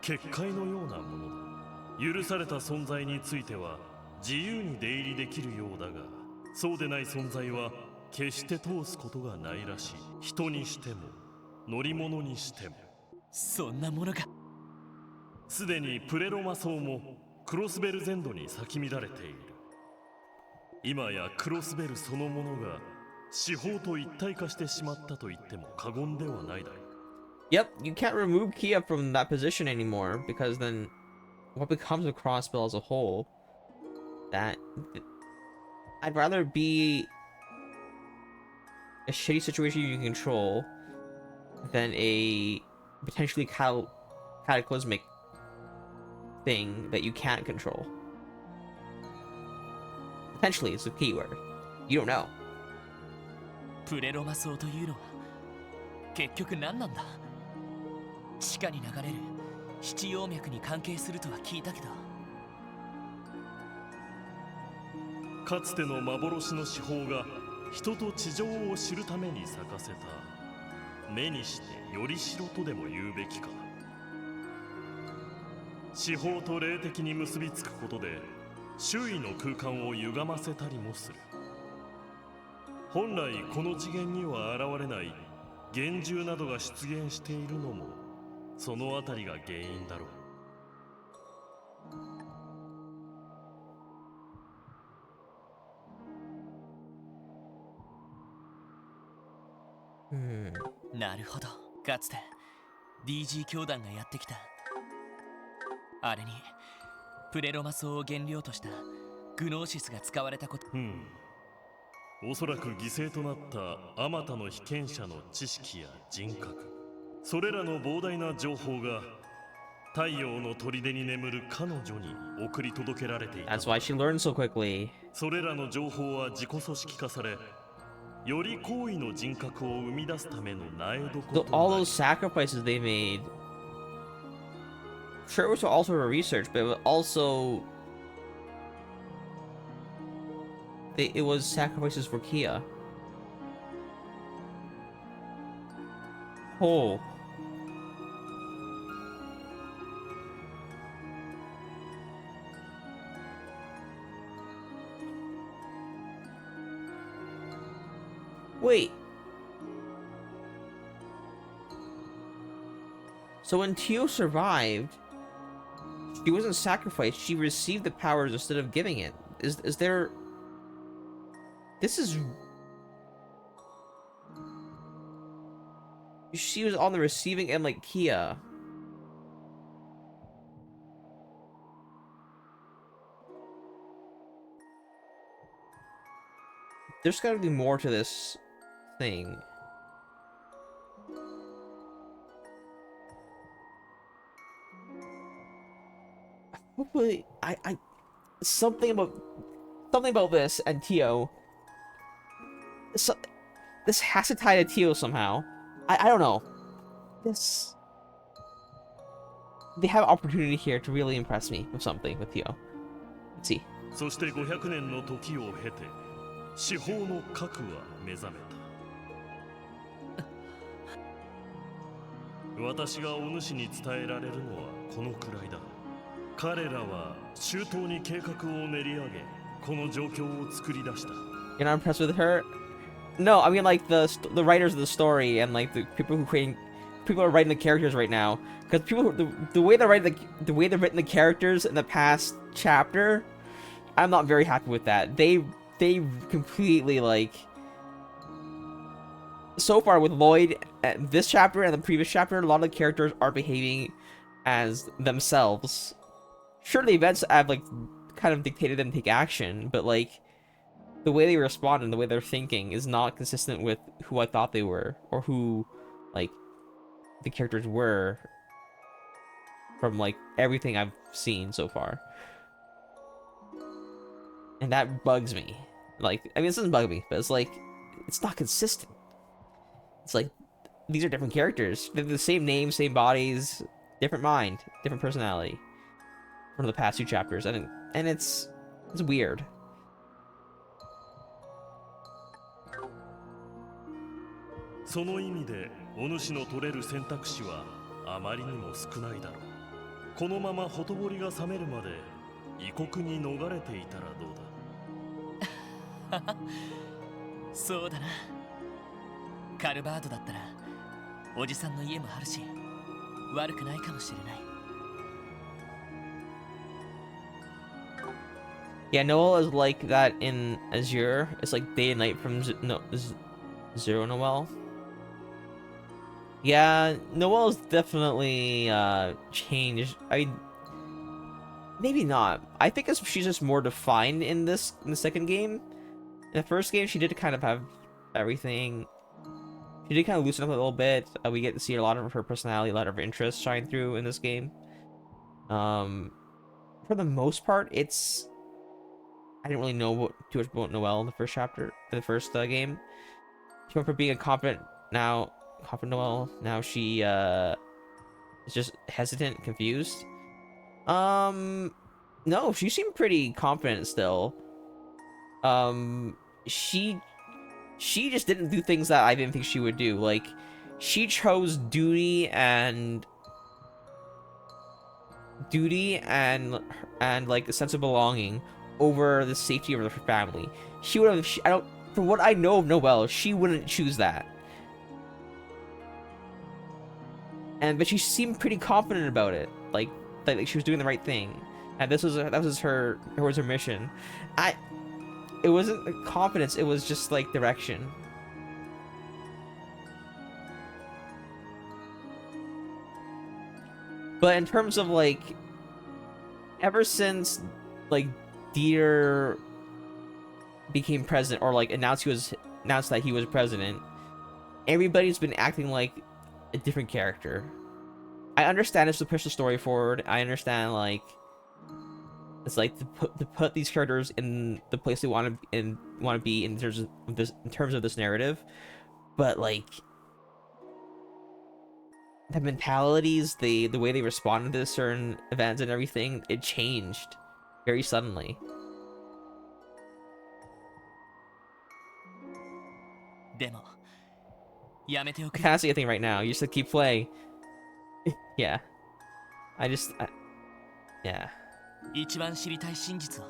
結界のようなものだ。許された存在については自由に出入りできるようだが、そうでない存在は決して通すことがないらしい。人にしても乗り物にしても。そんなものがすでにプレロマ層もクロスベル全土に咲き乱れている。今やクロスベルそのものが司法と一体化してしまったと言っても過言ではないだろう。 Yep, you can't remove Kia from that position anymore, because then what becomes of Crossbell as a whole? That I'd rather be a shitty situation you can control than a potentially cataclysmic thing that you can't control. Potentially is the keyword. You don't know. プレロマ層というのは結局何なんだ。地下に流れる七葉脈に関係するとは聞いたけど。かつての幻の至宝が人と地上を知るために咲かせた目にしてよりしろとでも言うべきか。至宝と霊的に結びつくことで周囲の空間を歪ませたりもする。本来この次元には現れない幻獣などが出現しているのもそのあたりが原因だろう。なるほど。かつて DG 教団がやってきたあれにプレロマ層を原料としたグノーシスが使われたこと。おそらく犠牲となったあまたの被験者の知識や人格、それらの膨大な情報が太陽の砦に眠る彼女に送り届けられていた。That's why she learned so quickly. それらの情報は自己組織化され、より高位の人格を生み出すための苗床となり。All those sacrifices they made. Sure, it was also for research, but it was also it was sacrifices for Kia. Oh. Wait. So when Tio survived, she wasn't sacrificed, she received the powers instead of giving it. Is there... This is... She was on the receiving end like Kia. There's gotta be more to this thing. Hopefully, something about this and Tio. So, this has to tie to Tio somehow. I don't know. They have opportunity here to really impress me with something with Tio. Let's see. そして500年の時を経て至宝の核は目覚めた。私がお主に伝えられるのはこのくらいだ。彼らは周到に計画を練り上げ、この状況を作り出した。 You're not impressed with her? No, I mean like the writers of the story and like the people who people are writing the characters right now. Because the way they're writing the way they've written the characters in the past chapter, I'm not very happy with that. They completely like. So far with Lloyd, this chapter and the previous chapter, a lot of the characters are behaving as themselves. Sure, the events have like kind of dictated them to take action, but like the way they respond and the way they're thinking is not consistent with who I thought they were or who like the characters were from like everything I've seen so far. And that bugs me. Like, I mean, this doesn't bug me, but it's like, it's not consistent. It's like, these are different characters. They're the same names, same bodies, different mind, different personality from the past two chapters, and it's weird. その意味でお主の取れる選択肢はあまりにも少ないだろう。このままほとぼりが冷めるまで異国に逃れていたらどうだ。そうだな。カルバードだったらおじさんの家もあるし悪くないかもしれない。 Yeah, Noel is like that in Azure. It's like day and night from Zero Noel. Yeah, Noel is definitely changed. Maybe not. I think she's just more defined in the second game, In the first game, she did kind of have everything. She did kind of loosen up a little bit. We get to see a lot of her personality, a lot of her interests shine through in this game. For the most part, it's... I didn't really know too much about Noelle in the first chapter, in the first game. She went from being a confident Noelle. Now she is just hesitant, confused. No, she seemed pretty confident still. She just didn't do things that I didn't think she would do. Like, she chose duty and like a sense of belonging over the safety of her family. She would have. I don't. From what I know of Noelle, she wouldn't choose that. But she seemed pretty confident about it. Like she was doing the right thing. And that was her mission. It wasn't confidence, it was just like direction. But in terms of like, ever since like Dieter became president, or like announced that he was president, everybody's been acting like a different character. I understand it's to push the story forward. I understand like it's like to put these characters in the place they want to be in terms of this narrative, but like the mentalities, the way they responded to certain events and everything, it changed very suddenly. I can't see a thing right now. You just have to keep playing. Yeah. Yeah. 一番知りたい真実を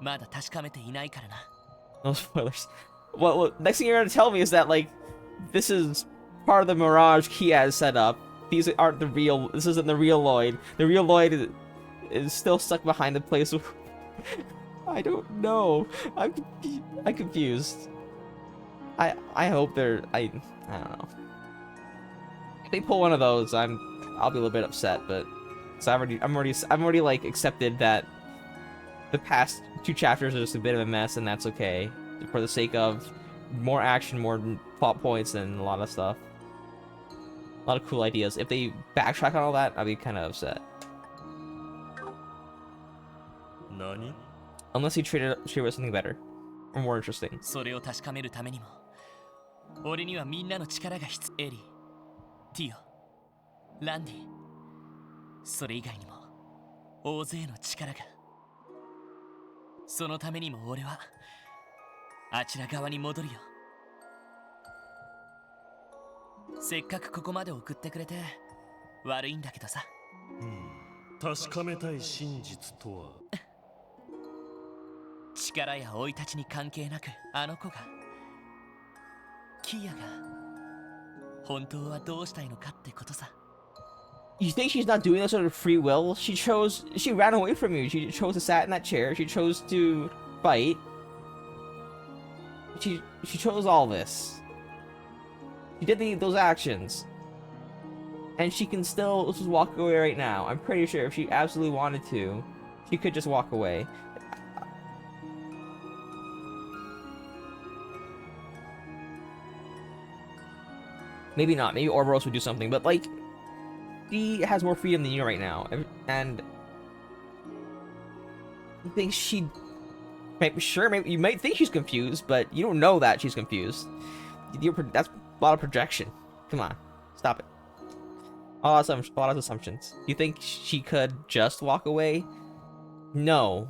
まだ確かめていないからな。 No spoilers. Well, next thing you're gonna tell me is that like this is part of the mirage Kia has set up. These aren't the real. This isn't the real Lloyd. The real Lloyd is still stuck behind the place. I don't know. I'm confused. I hope they're. I don't know. If they pull one of those, I'll be a little bit upset, but. So I'm already like accepted that the past 2 chapters are just a bit of a mess, and that's okay for the sake of more action, more plot points, and a lot of stuff. A lot of cool ideas. If they backtrack on all that, I'll be kind of upset. Nani? Unless you treat it with something better or more interesting. それを確かめるためにも、俺にはみんなの力が必要。エリ、ティオ、ランディ。 それ以外にも大勢の力が。そのためにも俺はあちら側に戻るよ。せっかくここまで送ってくれて悪いんだけどさ。確かめたい真実とは。力や生い立ちに関係なくあの子がキアが本当はどうしたいのかってことさ。 You think she's not doing this out of free will? She ran away from you. She chose to sit in that chair. She chose to fight. She chose all this. She did those actions. And she can still just walk away right now. I'm pretty sure if she absolutely wanted to, she could just walk away. Maybe not. Maybe Ouroboros would do something, but like... She has more freedom than you right now, and you think she... Sure, maybe you might think she's confused, but you don't know that she's confused. That's a lot of projection. Come on, stop it. A lot of assumptions. You think she could just walk away? No.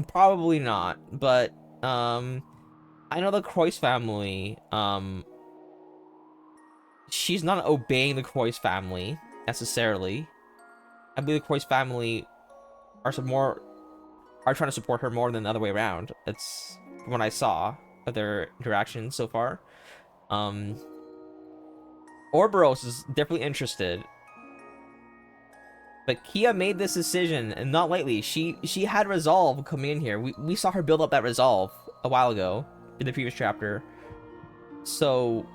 Probably not, but, I know the Croix family, she's not obeying the Croix family, necessarily. I believe the Croix family are trying to support her more than the other way around. That's from what I saw of their interactions so far. Ouroboros is definitely interested. But Kia made this decision, and not lightly. She had resolve coming in here. We saw her build up that resolve a while ago in the previous chapter. So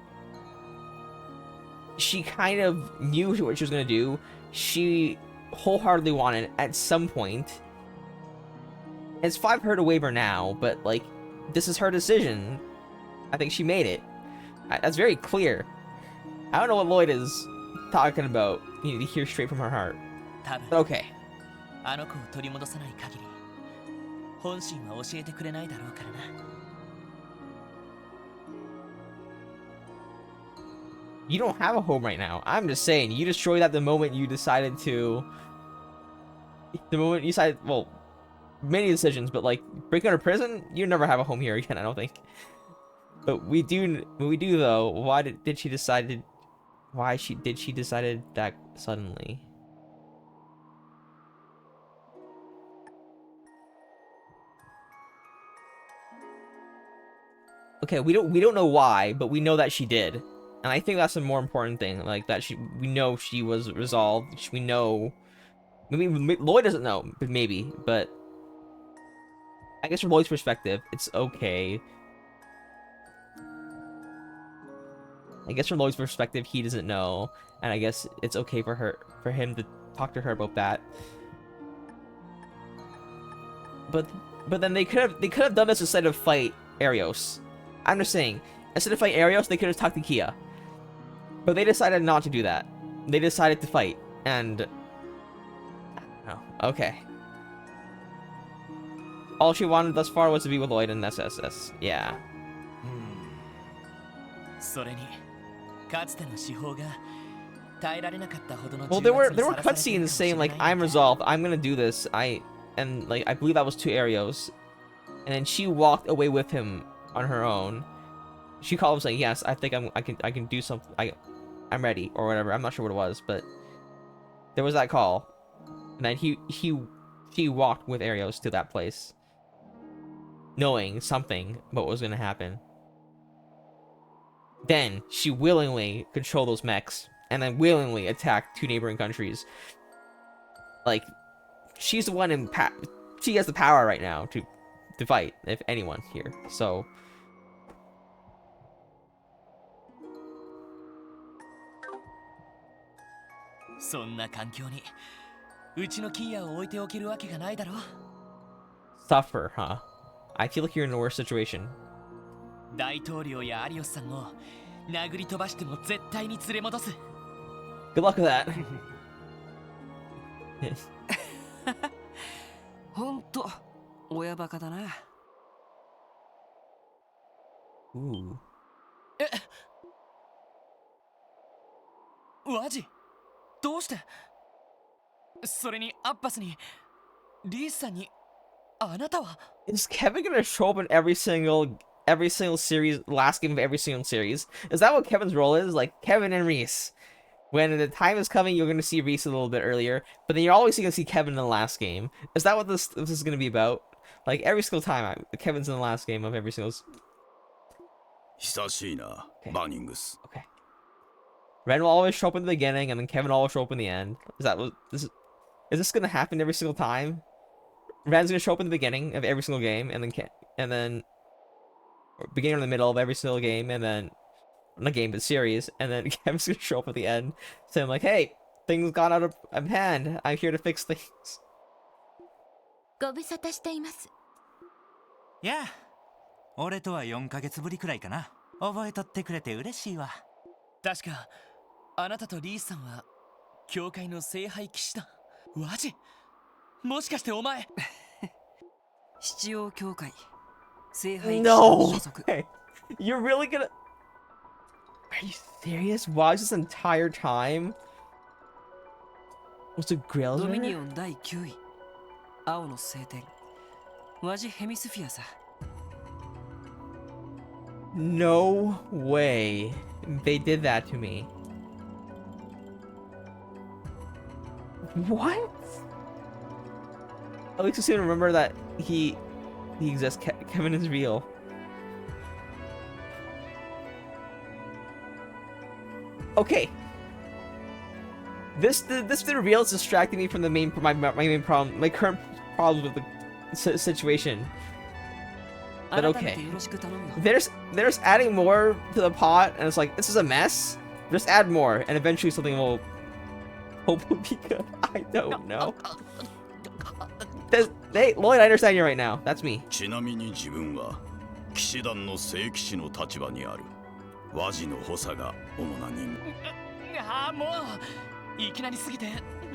she kind of knew what she was going to do. She wholeheartedly wanted, at some point, It's fine for her to waiver now, but like, this is her decision. I think she made it. That's very clear. I don't know what Lloyd is talking about. You need to hear straight from her heart. But okay. あの子を取り戻さない限り、本心は教えてくれないだろうからな。You don't have a home right now. I'm just saying, you destroyed that the moment you decided to... The moment you decided... Well, many decisions, but like, break out of prison? You never have a home here again, I don't think. But we do though. Why did she decide... Why did she decided that suddenly? Okay, we don't know why, but we know that she did. And I think that's a more important thing, like that we know she was resolved. We know, maybe Lloyd doesn't know, but maybe. But I guess from Lloyd's perspective, it's okay. I guess from Lloyd's perspective, he doesn't know, and I guess it's okay for him to talk to her about that. But then they could have done this instead of fight Arios. I'm just saying, instead of fight Arios, they could have talked to Kia. But they decided not to do that. They decided to fight, and... Oh, okay. All she wanted thus far was to be with Lloyd and SSS. Yeah. Well, there were cutscenes saying like, I'm resolved, I'm gonna do this, and like, I believe that was to Arios. And then she walked away with him on her own. She called him saying, yes, I think I can do something, I'm ready, or whatever. I'm not sure what it was, but there was that call. And then she walked with Arios to that place, knowing something about what was gonna happen. Then she willingly controlled those mechs, and then willingly attacked 2 neighboring countries. Like, she's the one she has the power right now to fight, if anyone here. So. Suffer, huh? I feel like you're in a worse situation. Good luck with that. ほんと親バカだな。Ooh. ワジ、どうして？それにアッバスにリースさんにあなたは Is Kevin gonna show up in every single series, last game of every single series? Is that what Kevin's role is? Like, Kevin and Reese. When the time is coming, you're gonna see Reese a little bit earlier, but then you're always gonna see Kevin in the last game. Is that what this is gonna be about? Like, every single time, Kevin's in the last game of every single... Okay. Ren will always show up in the beginning, and then Kevin will always show up in the end. Is this gonna happen every single time? Ren's gonna show up in the beginning of every single game, and then beginning or the middle of every single game, and then not game but series, and then Kevin's gonna show up at the end, saying like, "Hey, things got out of hand. I'm here to fix things." ご無沙汰しています。やあ、俺とは4ヶ月ぶりくらいかな。覚えとってくれて嬉しいわ。確かあなたとリースさんは教会の聖杯騎士だ。マジ？もしかしてお前？七王教会聖杯騎士 No 所属。way. You're really gonna... Are you serious? Wow, this entire time was the Grail ドミニオン第9位青の聖典ワジヘミスフィアさ。 No way. They did that to me. What? At least I seem to remember that he exists. Kevin is real. Okay. This reveal is distracting me from the main my main problem, my current problems with the situation. But okay. There's adding more to the pot, and it's like, this is a mess. Just add more, and eventually something will hopefully be good. I don't know. Hey, Lloyd, I understand you right now. That's me. ちなみに自分は騎士団の聖騎士の立場にある和地の補佐が主な任務。ああ、もういきなりすぎて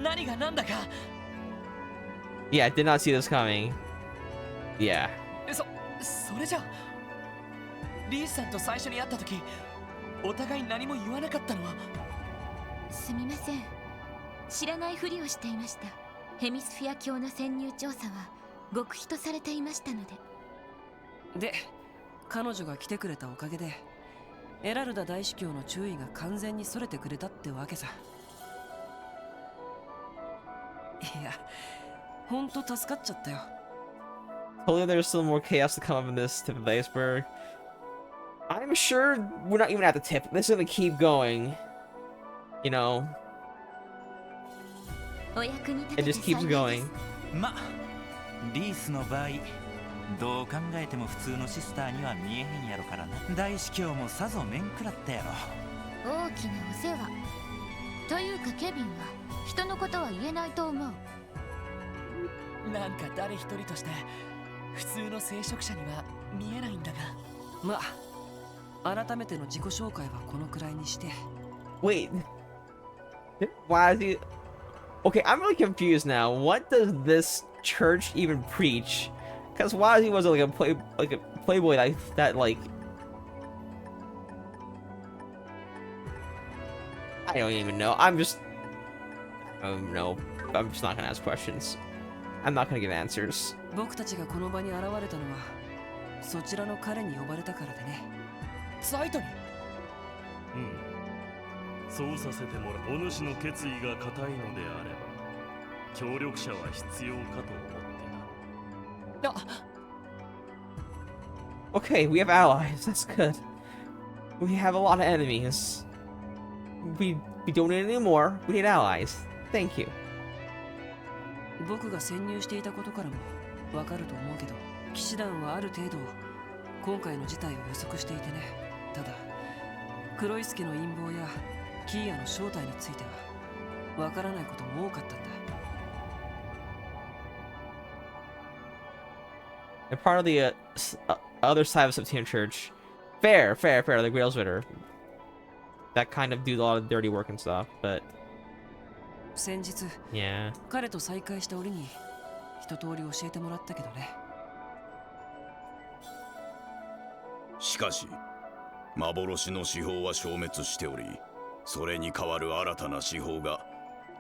何が何だか。Yeah, I did not see this coming. Yeah. それじゃリースさんと最初に会った時お互い何も言わなかったのは。すみません、知らないふりをしていました。ヘミスフィア教の潜入調査は極秘とされていましたので。で、彼女が来てくれたおかげでエラルダ大司教の注意が完全にそれてくれたってわけさ。いや、ほんと助かっちゃったよ。Hopefully there's still more chaos to come up in this tip of the iceberg. I'm sure we're not even at the tip. This is gonna keep going. You know. It just keeps going. ま、リースの場合、どう考えても普通のシスターには見えへんやろからな。大司教もさぞ面食らったやろ。大きなお世話。というかケビンは人のことは言えないと思う。なんか誰一人として普通の聖職者には見えないんだが。まあ、改めての自己紹介はこのくらいにして。Wait. Why is he... Okay, I'm really confused now. What does this church even preach? Because Wazzy was like a playboy that like... I don't even know. I don't know. I'm just not gonna ask questions. I'm not gonna give answers. 僕たちがこの場に現れたのはそちらの彼に呼ばれたからでね。サイトに。そうさせてもらう。お主の決意が固いのであれば協力者は必要かと思ってな。Okay, we have allies. That's good. We have a lot of enemies. We don't need any more. We need allies. Thank you. 僕が潜入していたことからもわかると思うけど、騎士団はある程度今回の事態を予測していてね。ただ黒い助の陰謀やキーヤの正体についてはわからないことも多かったんだ。And part of the other side of Septian Church, fair, like Railswitter, that kind of do a lot of dirty work and stuff, but 先日、yeah. 彼と再会した折に一通り教えてもらったけどね。しかし幻の司法は消滅しており、それに代わる新たな司法が、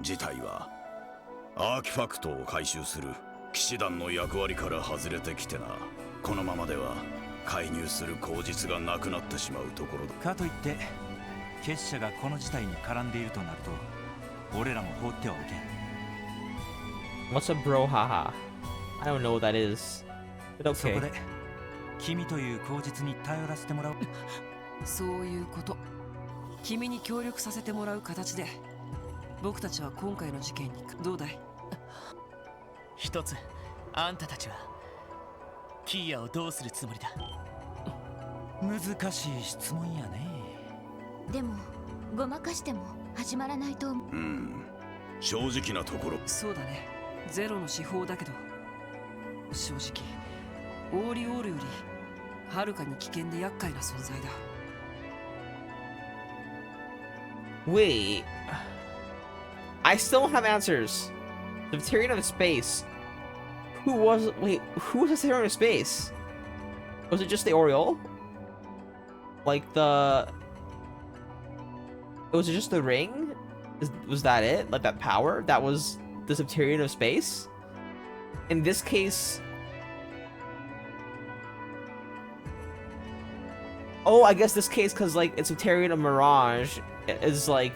事態はアーキファクトを回収する騎士団の役割から外れてきてな。このままでは介入する口実がなくなってしまうところだ。かといって結社がこの事態に絡んでいるとなると俺らも放ってはおけん。 What's a brouhaha? I don't know what that is. But okay. そこで君という口実に頼らせてもらう。そういうこと。君に協力させてもらう形で僕たちは今回の事件にどうだい？一つ、あんたたちはキーヤをどうするつもりだ？難しい質問やね。でもごまかしても始まらないと思う。正直なところ。そうだね。ゼロの司法だけど正直オーリオールよりはるかに危険で厄介な存在だ。Wait, I still don't have answers. The Victorian of Space. Who was the Victorian of Space? Was it just the Oriole? Like was it just the ring? Was that it? Like that power? That was the Septarian of Space? In this case... Oh, I guess this case, because like it's Septarian of Mirage is like...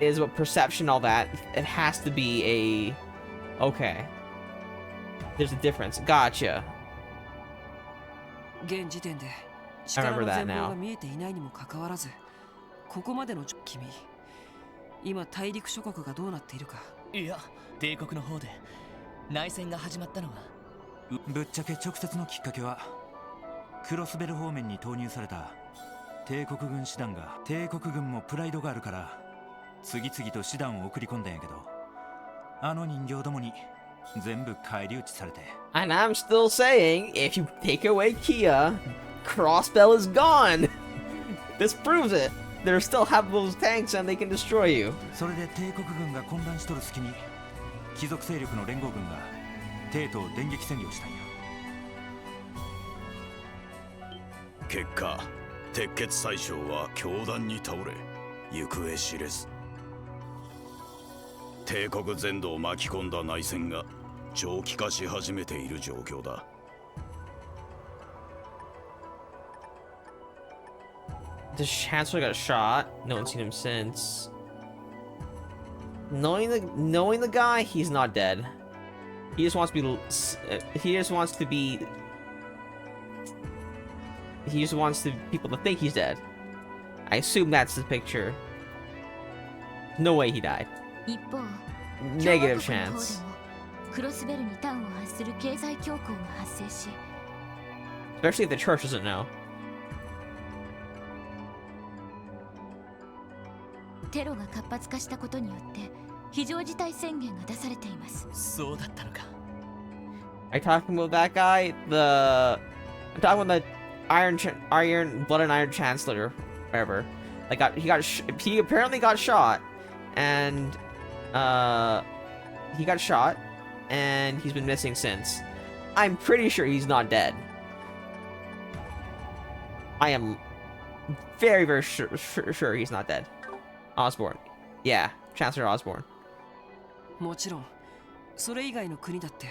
is what perception, all that. It has to be a... Okay. There's a difference. Gotcha. I remember that now. ここまでの君、今大陸諸国がどうなっているか。いや、帝国の方で内戦が始まったのは。ぶっちゃけ直接のきっかけはクロスベル方面に投入された帝国軍師団が、帝国軍もプライドがあるから次々と師団を送り込んだんやけど、あの人形どもに全部返り討ちされて。 And I'm still saying, if you take away Kia, Crossbell is gone. This proves it. They still have those tanks and they can destroy you. それで帝国軍が混乱しとる隙に貴族勢力の連合軍が帝都を電撃占領したんや。結果、鉄血宰相は凶弾に倒れ、行方知れず。帝国全土を巻き込んだ内戦が長期化し始めている状況だ。The Chancellor got shot. No one's seen him since. Knowing the guy, he's not dead. He just wants to be. He just wants to be. He just wants people to think he's dead. I assume that's the picture. No way he died. Negative chance. クロスベルに端を発する経済恐慌が発生し、 Especially if the church doesn't know. テロが活発化したことによって非常事態宣言が出されています。そうだったのか。Are you talking about that guy? I'm talking about the Blood and Iron Chancellor, whatever. Like, he apparently got shot, and he got shot, and he's been missing since. I'm pretty sure he's not dead. I am very, very sure he's not dead. Osborne. Yeah, Chancellor Osborne. もちろん、それ以外の国だって。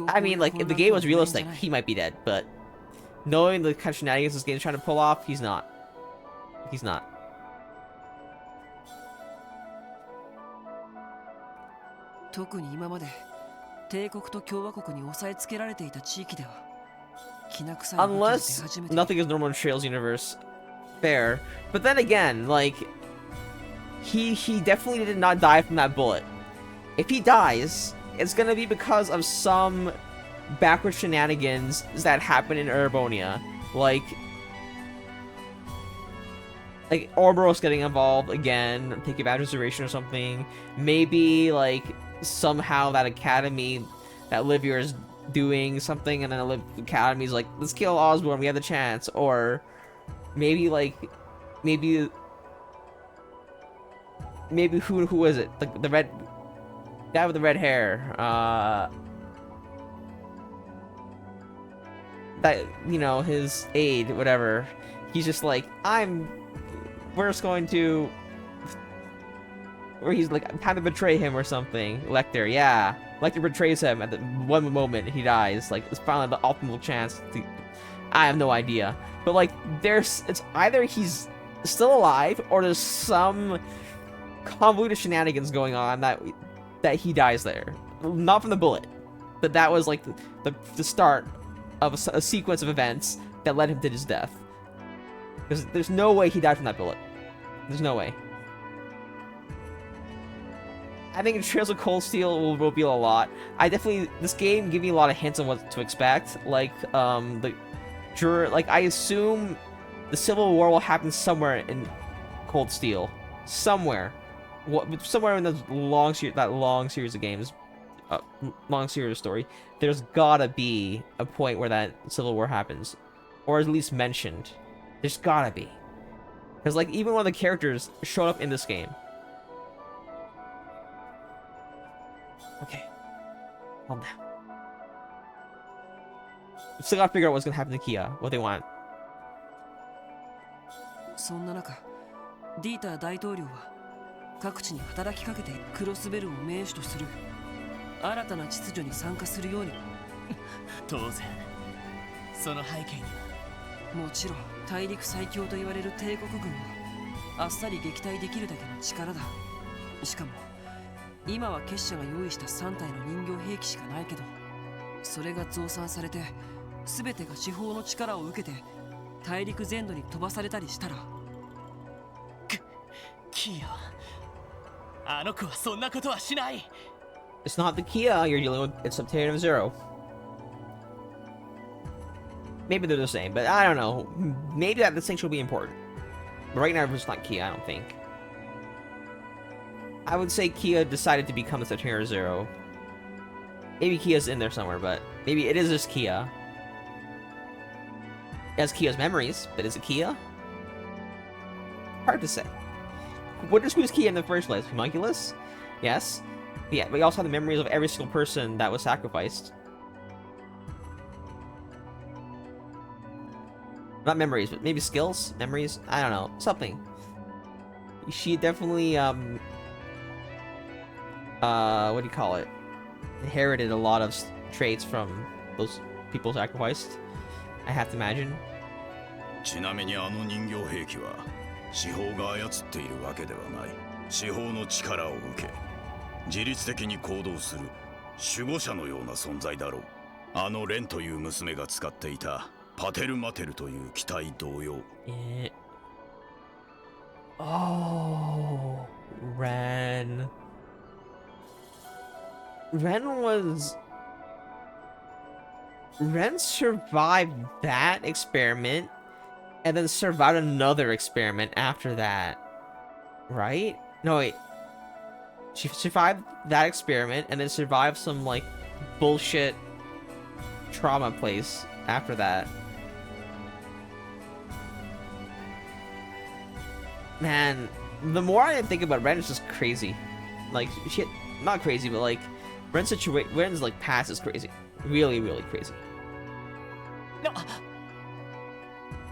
I mean, like, if the game was realistic, he might be dead, but knowing the kind of shenanigans this game's trying to pull off, he's not. He's not. 特に今まで帝国と共和国に押さえつけられていた地域では、きな臭い動きが出始めて。 Unless nothing is normal in Trails universe, fair. But then again, like, he definitely did not die from that bullet. If he dies, it's gonna be because of some backward shenanigans that happen in Erebonia, like Ouroboros getting involved again, taking advantage of duration or something. Maybe like somehow that academy that Livier is doing something, and then the academy's like, let's kill Osborne, we have the chance. Or maybe who is it? The red guy with the red hair. That, you know, his aide, whatever. He's just like, we're just going to, or he's like, time to betray him or something. Lecter, yeah. Lecter betrays him at the one moment he dies. Like, it's finally the optimal chance to, I have no idea. But like, it's either he's still alive or there's some convoluted shenanigans going on that he dies there. Not from the bullet, but that was like the start of a sequence of events that led him to his death. Because there's no way he died from that bullet. There's no way. I think Trails of Cold Steel will reveal a lot. This game gave me a lot of hints on what to expect. Like, I assume the Civil War will happen somewhere in Cold Steel. Somewhere in the long series of games, long series of story. There's gotta be a point where that Civil War happens, or at least mentioned. There's gotta be, because like even one of the characters showed up in this game. Okay, calm down. Still gotta figure out what's gonna happen to Kia, what they want. そんな中、ディーター大統領は各地に働きかけてクロスベルを盟主とする新たな秩序に参加するように。当然、その背景にはもちろん大陸最強と言われる帝国軍をあっさり撃退できるだけの力だ。しかも今は結社が用意した3体の人形兵器しかないけど、それが増産されて全てが司法の力を受けて大陸全土に飛ばされたりしたら。キア、あの子はそんなことはしない。 It's not the Kia you're dealing with, it's Subterranean Zero. Maybe they're the same, but I don't know. Maybe that distinction will be important. But right now, it's not Kia, I don't think. I would say Kia decided to become the Subterranean Zero. Maybe Kia's in there somewhere, but maybe it is just Kia. It has Kia's memories, but is it Kia? Hard to say. Who's Kia in the first place? Homunculus? Yes. Yeah, we also have the memories of every single person that was sacrificed. Not memories, but maybe skills? Memories? I don't know. Something. She definitely, what do you call it? Inherited a lot of traits from those people sacrificed. I have to imagine. ちなみにあの人形兵器は司法が操っているわけではない。司法の力を受け、自律的に行動する守護者のような存在だろう。あのレンという娘が使っていたパテルマテルという機体同様。Oh, Ren. Ren survived that experiment and then survived another experiment after that. Right? No, wait. She survived that experiment and then survived some, like, bullshit trauma place after that. Man, the more I think about Ren, it's just crazy. Like, shit, not crazy, but like, Ren's like past is crazy. Really, really crazy.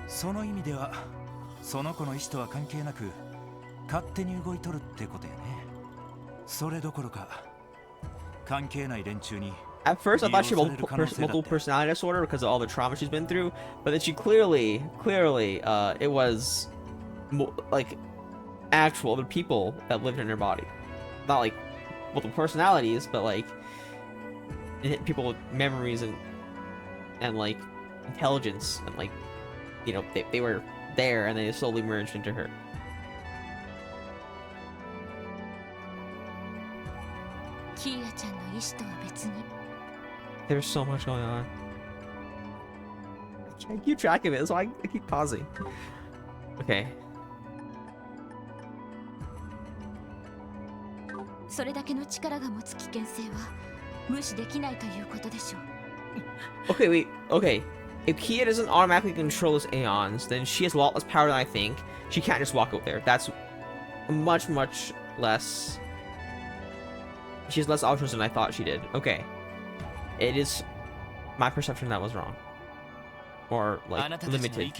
その意味ではその子の意思とは関係なく勝手に動いとるってことやね。それどころか関係ない連中に At first, I thought she had multiple personality disorder because of all the trauma she's been through, but then she clearly, it was like actual other people that lived in her body. Not like multiple personalities, but like people with memories and like intelligence and like, you know, they were there and they slowly merged into her. There's so much going on. I can't keep track of it, so I keep pausing. Okay. それだけの力が持つ危険性は無視できないということでしょう。Okay, wait. Okay. If Kia doesn't automatically control those Aeons, then she has a lot less power than I think. She can't just walk out there. That's much less. She has less options than I thought she did. Okay. It is my perception that was wrong. Or, like, limited.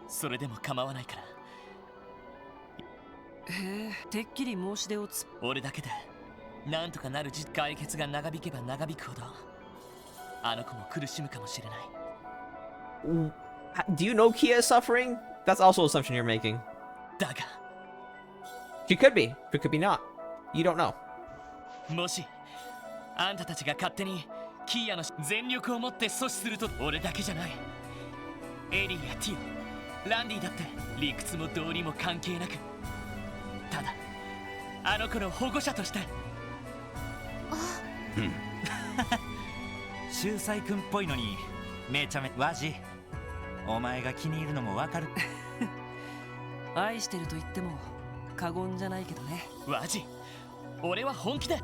それでも構わないから。へえ、てっきり申し出を俺だけでなんとかなる解決が長引けば長引くほどあの子も苦しむかもしれない。Do you know Kia is suffering? That's also an assumption you're making. だが She could be. She could be not. You don't know. もしあんたたちが勝手にキーヤの全力を持って阻止すると俺だけじゃない。エリーやティオ、ランディだって理屈も道理も関係なくただあの子の保護者として秀才くんっぽいのにめちゃめちゃワジお前が気に入るのもわかる愛してると言っても過言じゃないけどね。ワジ俺は本気だ。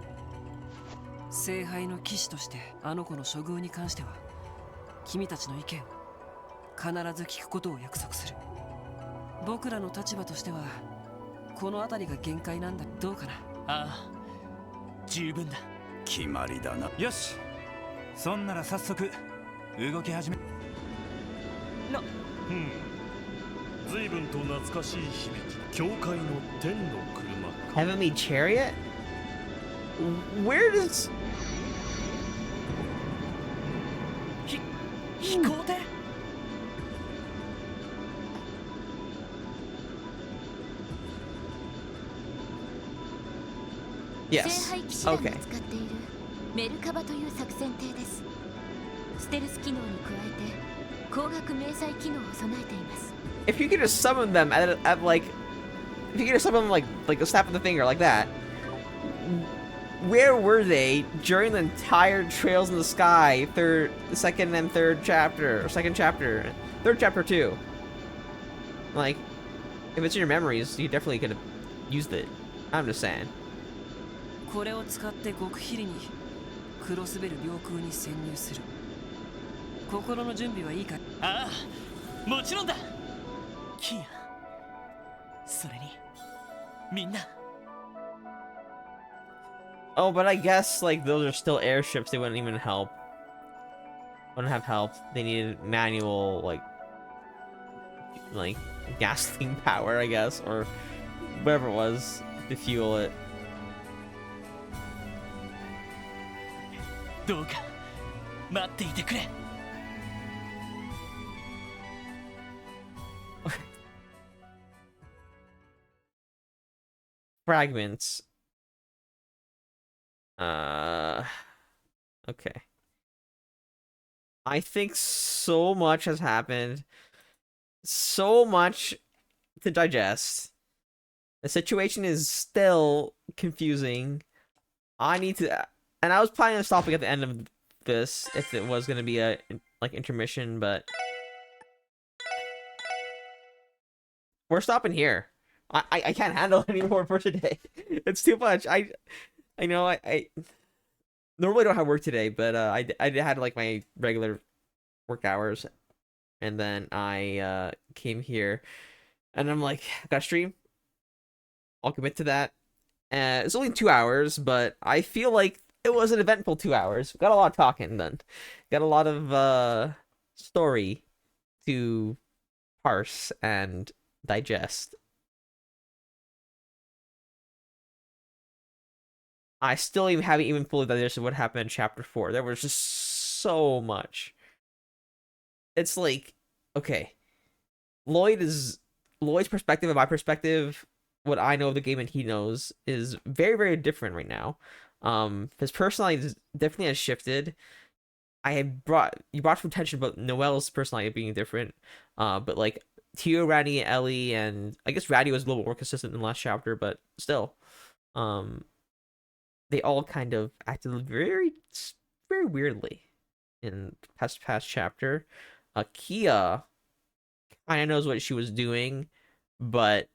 聖杯の騎士としてあの子の処遇に関しては君たちの意見必ず聞くことを約束する。僕らの立場としてはこの辺りが限界なんだ。どうかな。ああ十分だ。決まりだな。よしそんなら早速動き始め随分と懐かしい響き。教会の天の車。 Heavenly Chariot? Where does... 飛行艇聖杯騎士団が使っているメルカバという作戦艇です。ステルス機能に加えて光学迷彩機能を備えています。 If you could just summon them at like... If you could just summon them like a snap of the finger like that, where were they during the entire Trails in the Sky second and third chapter, or second chapter, third chapter too? Like, if it's in your memories, you definitely could have used it. I'm just saying. これを使って極秘裏にクロスベル領空に潜入する。心の準備はいいか？ああ、もちろんだ。キア、それにみんな。 Oh, but I guess like those are still airships. They wouldn't even help. Wouldn't have helped. They needed manual like gasoline power, I guess, or whatever it was to fuel it. どうか待っていてくれ。Fragments. Okay. I think so much has happened. So much to digest. The situation is still confusing. I need to, and I was planning on stopping at the end of this if it was gonna be a like intermission, but we're stopping here. I can't handle anymore for today. It's too much. I know I normally don't have work today, but I had like my regular work hours, and then I came here, and I'm like, I gotta stream. I'll commit to that. It's only 2 hours, but I feel like it was an eventful 2 hours. Got a lot of talking done. Got a lot of story to parse and digest. I still haven't even fully digested what happened in chapter 4. There was just so much. It's like, okay, Lloyd's perspective and my perspective, what I know of the game and he knows, is very, very different right now. His personality definitely has shifted. You brought some tension about Noelle's personality being different. But like Tio, Randy, Ellie, and I guess Randy was a little more consistent in the last chapter, but still, they all kind of acted very, very weirdly in past chapter. Kia kind of knows what she was doing, but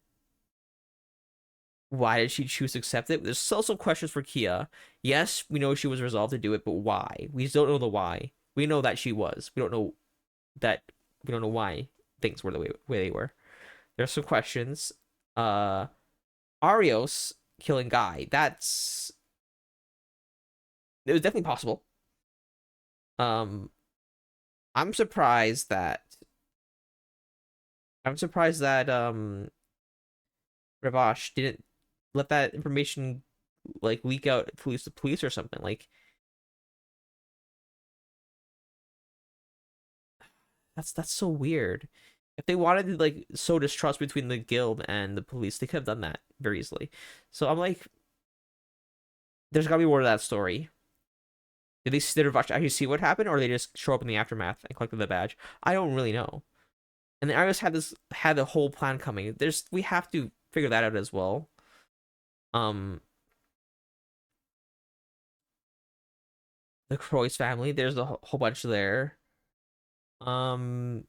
why did she choose to accept it? There's still some questions for Kia. Yes, we know she was resolved to do it, but why? We just don't know the why. We know that she was. We don't know why things were the way they were. There's some questions. Arios killing Guy. It was definitely possible. I'm surprised that Ravash didn't let that information like leak out to police or something. Like that's so weird. If they wanted to like sow distrust between the guild and the police, they could have done that very easily. So I'm like, there's gotta be more to that story. Did Ravash actually see what happened, or they just show up in the aftermath and collected the badge? I don't really know. And the Arios had the whole plan coming. We have to figure that out as well. The Croix family, there's a whole bunch there. Ren,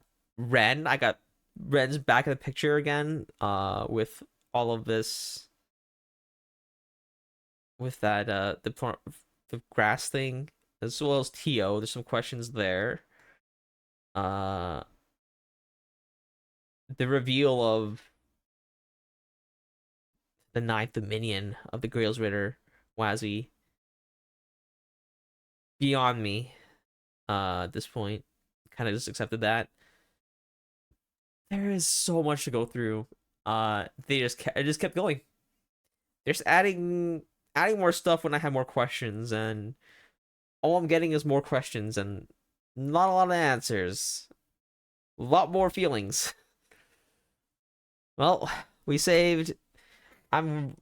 I got Ren's back in the picture again. With all of this, with that the grass thing, as well as Tio. There's some questions there. The reveal of the ninth dominion of the Grails Ritter, Wazzy. Beyond me. At this point, kind of just accepted that. There is so much to go through. It just kept going. They're just adding more stuff when I have more questions, and all I'm getting is more questions and not a lot of answers. A lot more feelings. Well, we saved. I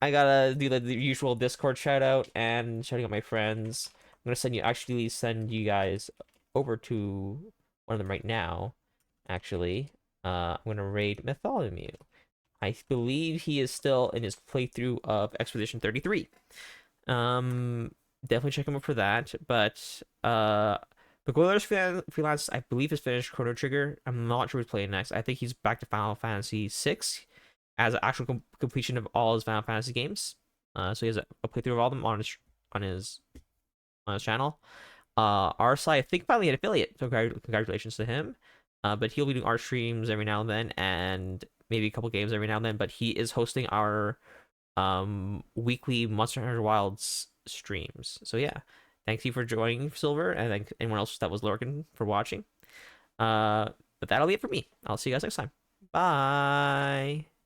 gotta do the usual Discord shout out and shouting out my friends. I'm gonna actually send you guys over to one of them right now. Actually, I'm gonna raid Mytholomew. I believe he is still in his playthrough of Expedition 33. Definitely check him out for that. But Begoiler's freelance, I believe, has finished Chrono Trigger. I'm not sure who's playing next. I think he's back to Final Fantasy VI as an actual completion of all his Final Fantasy games. So he has a playthrough of all of them on his on his channel. Our side, I think, finally had an affiliate, so congratulations to him. But he'll be doing our streams every now and then, and maybe a couple games every now and then. But he is hosting our weekly Monster Hunter Wilds streams. So yeah, thank you for joining, Silver, and thank anyone else that was lurking for watching. But that'll be it for me. I'll see you guys next time. Bye.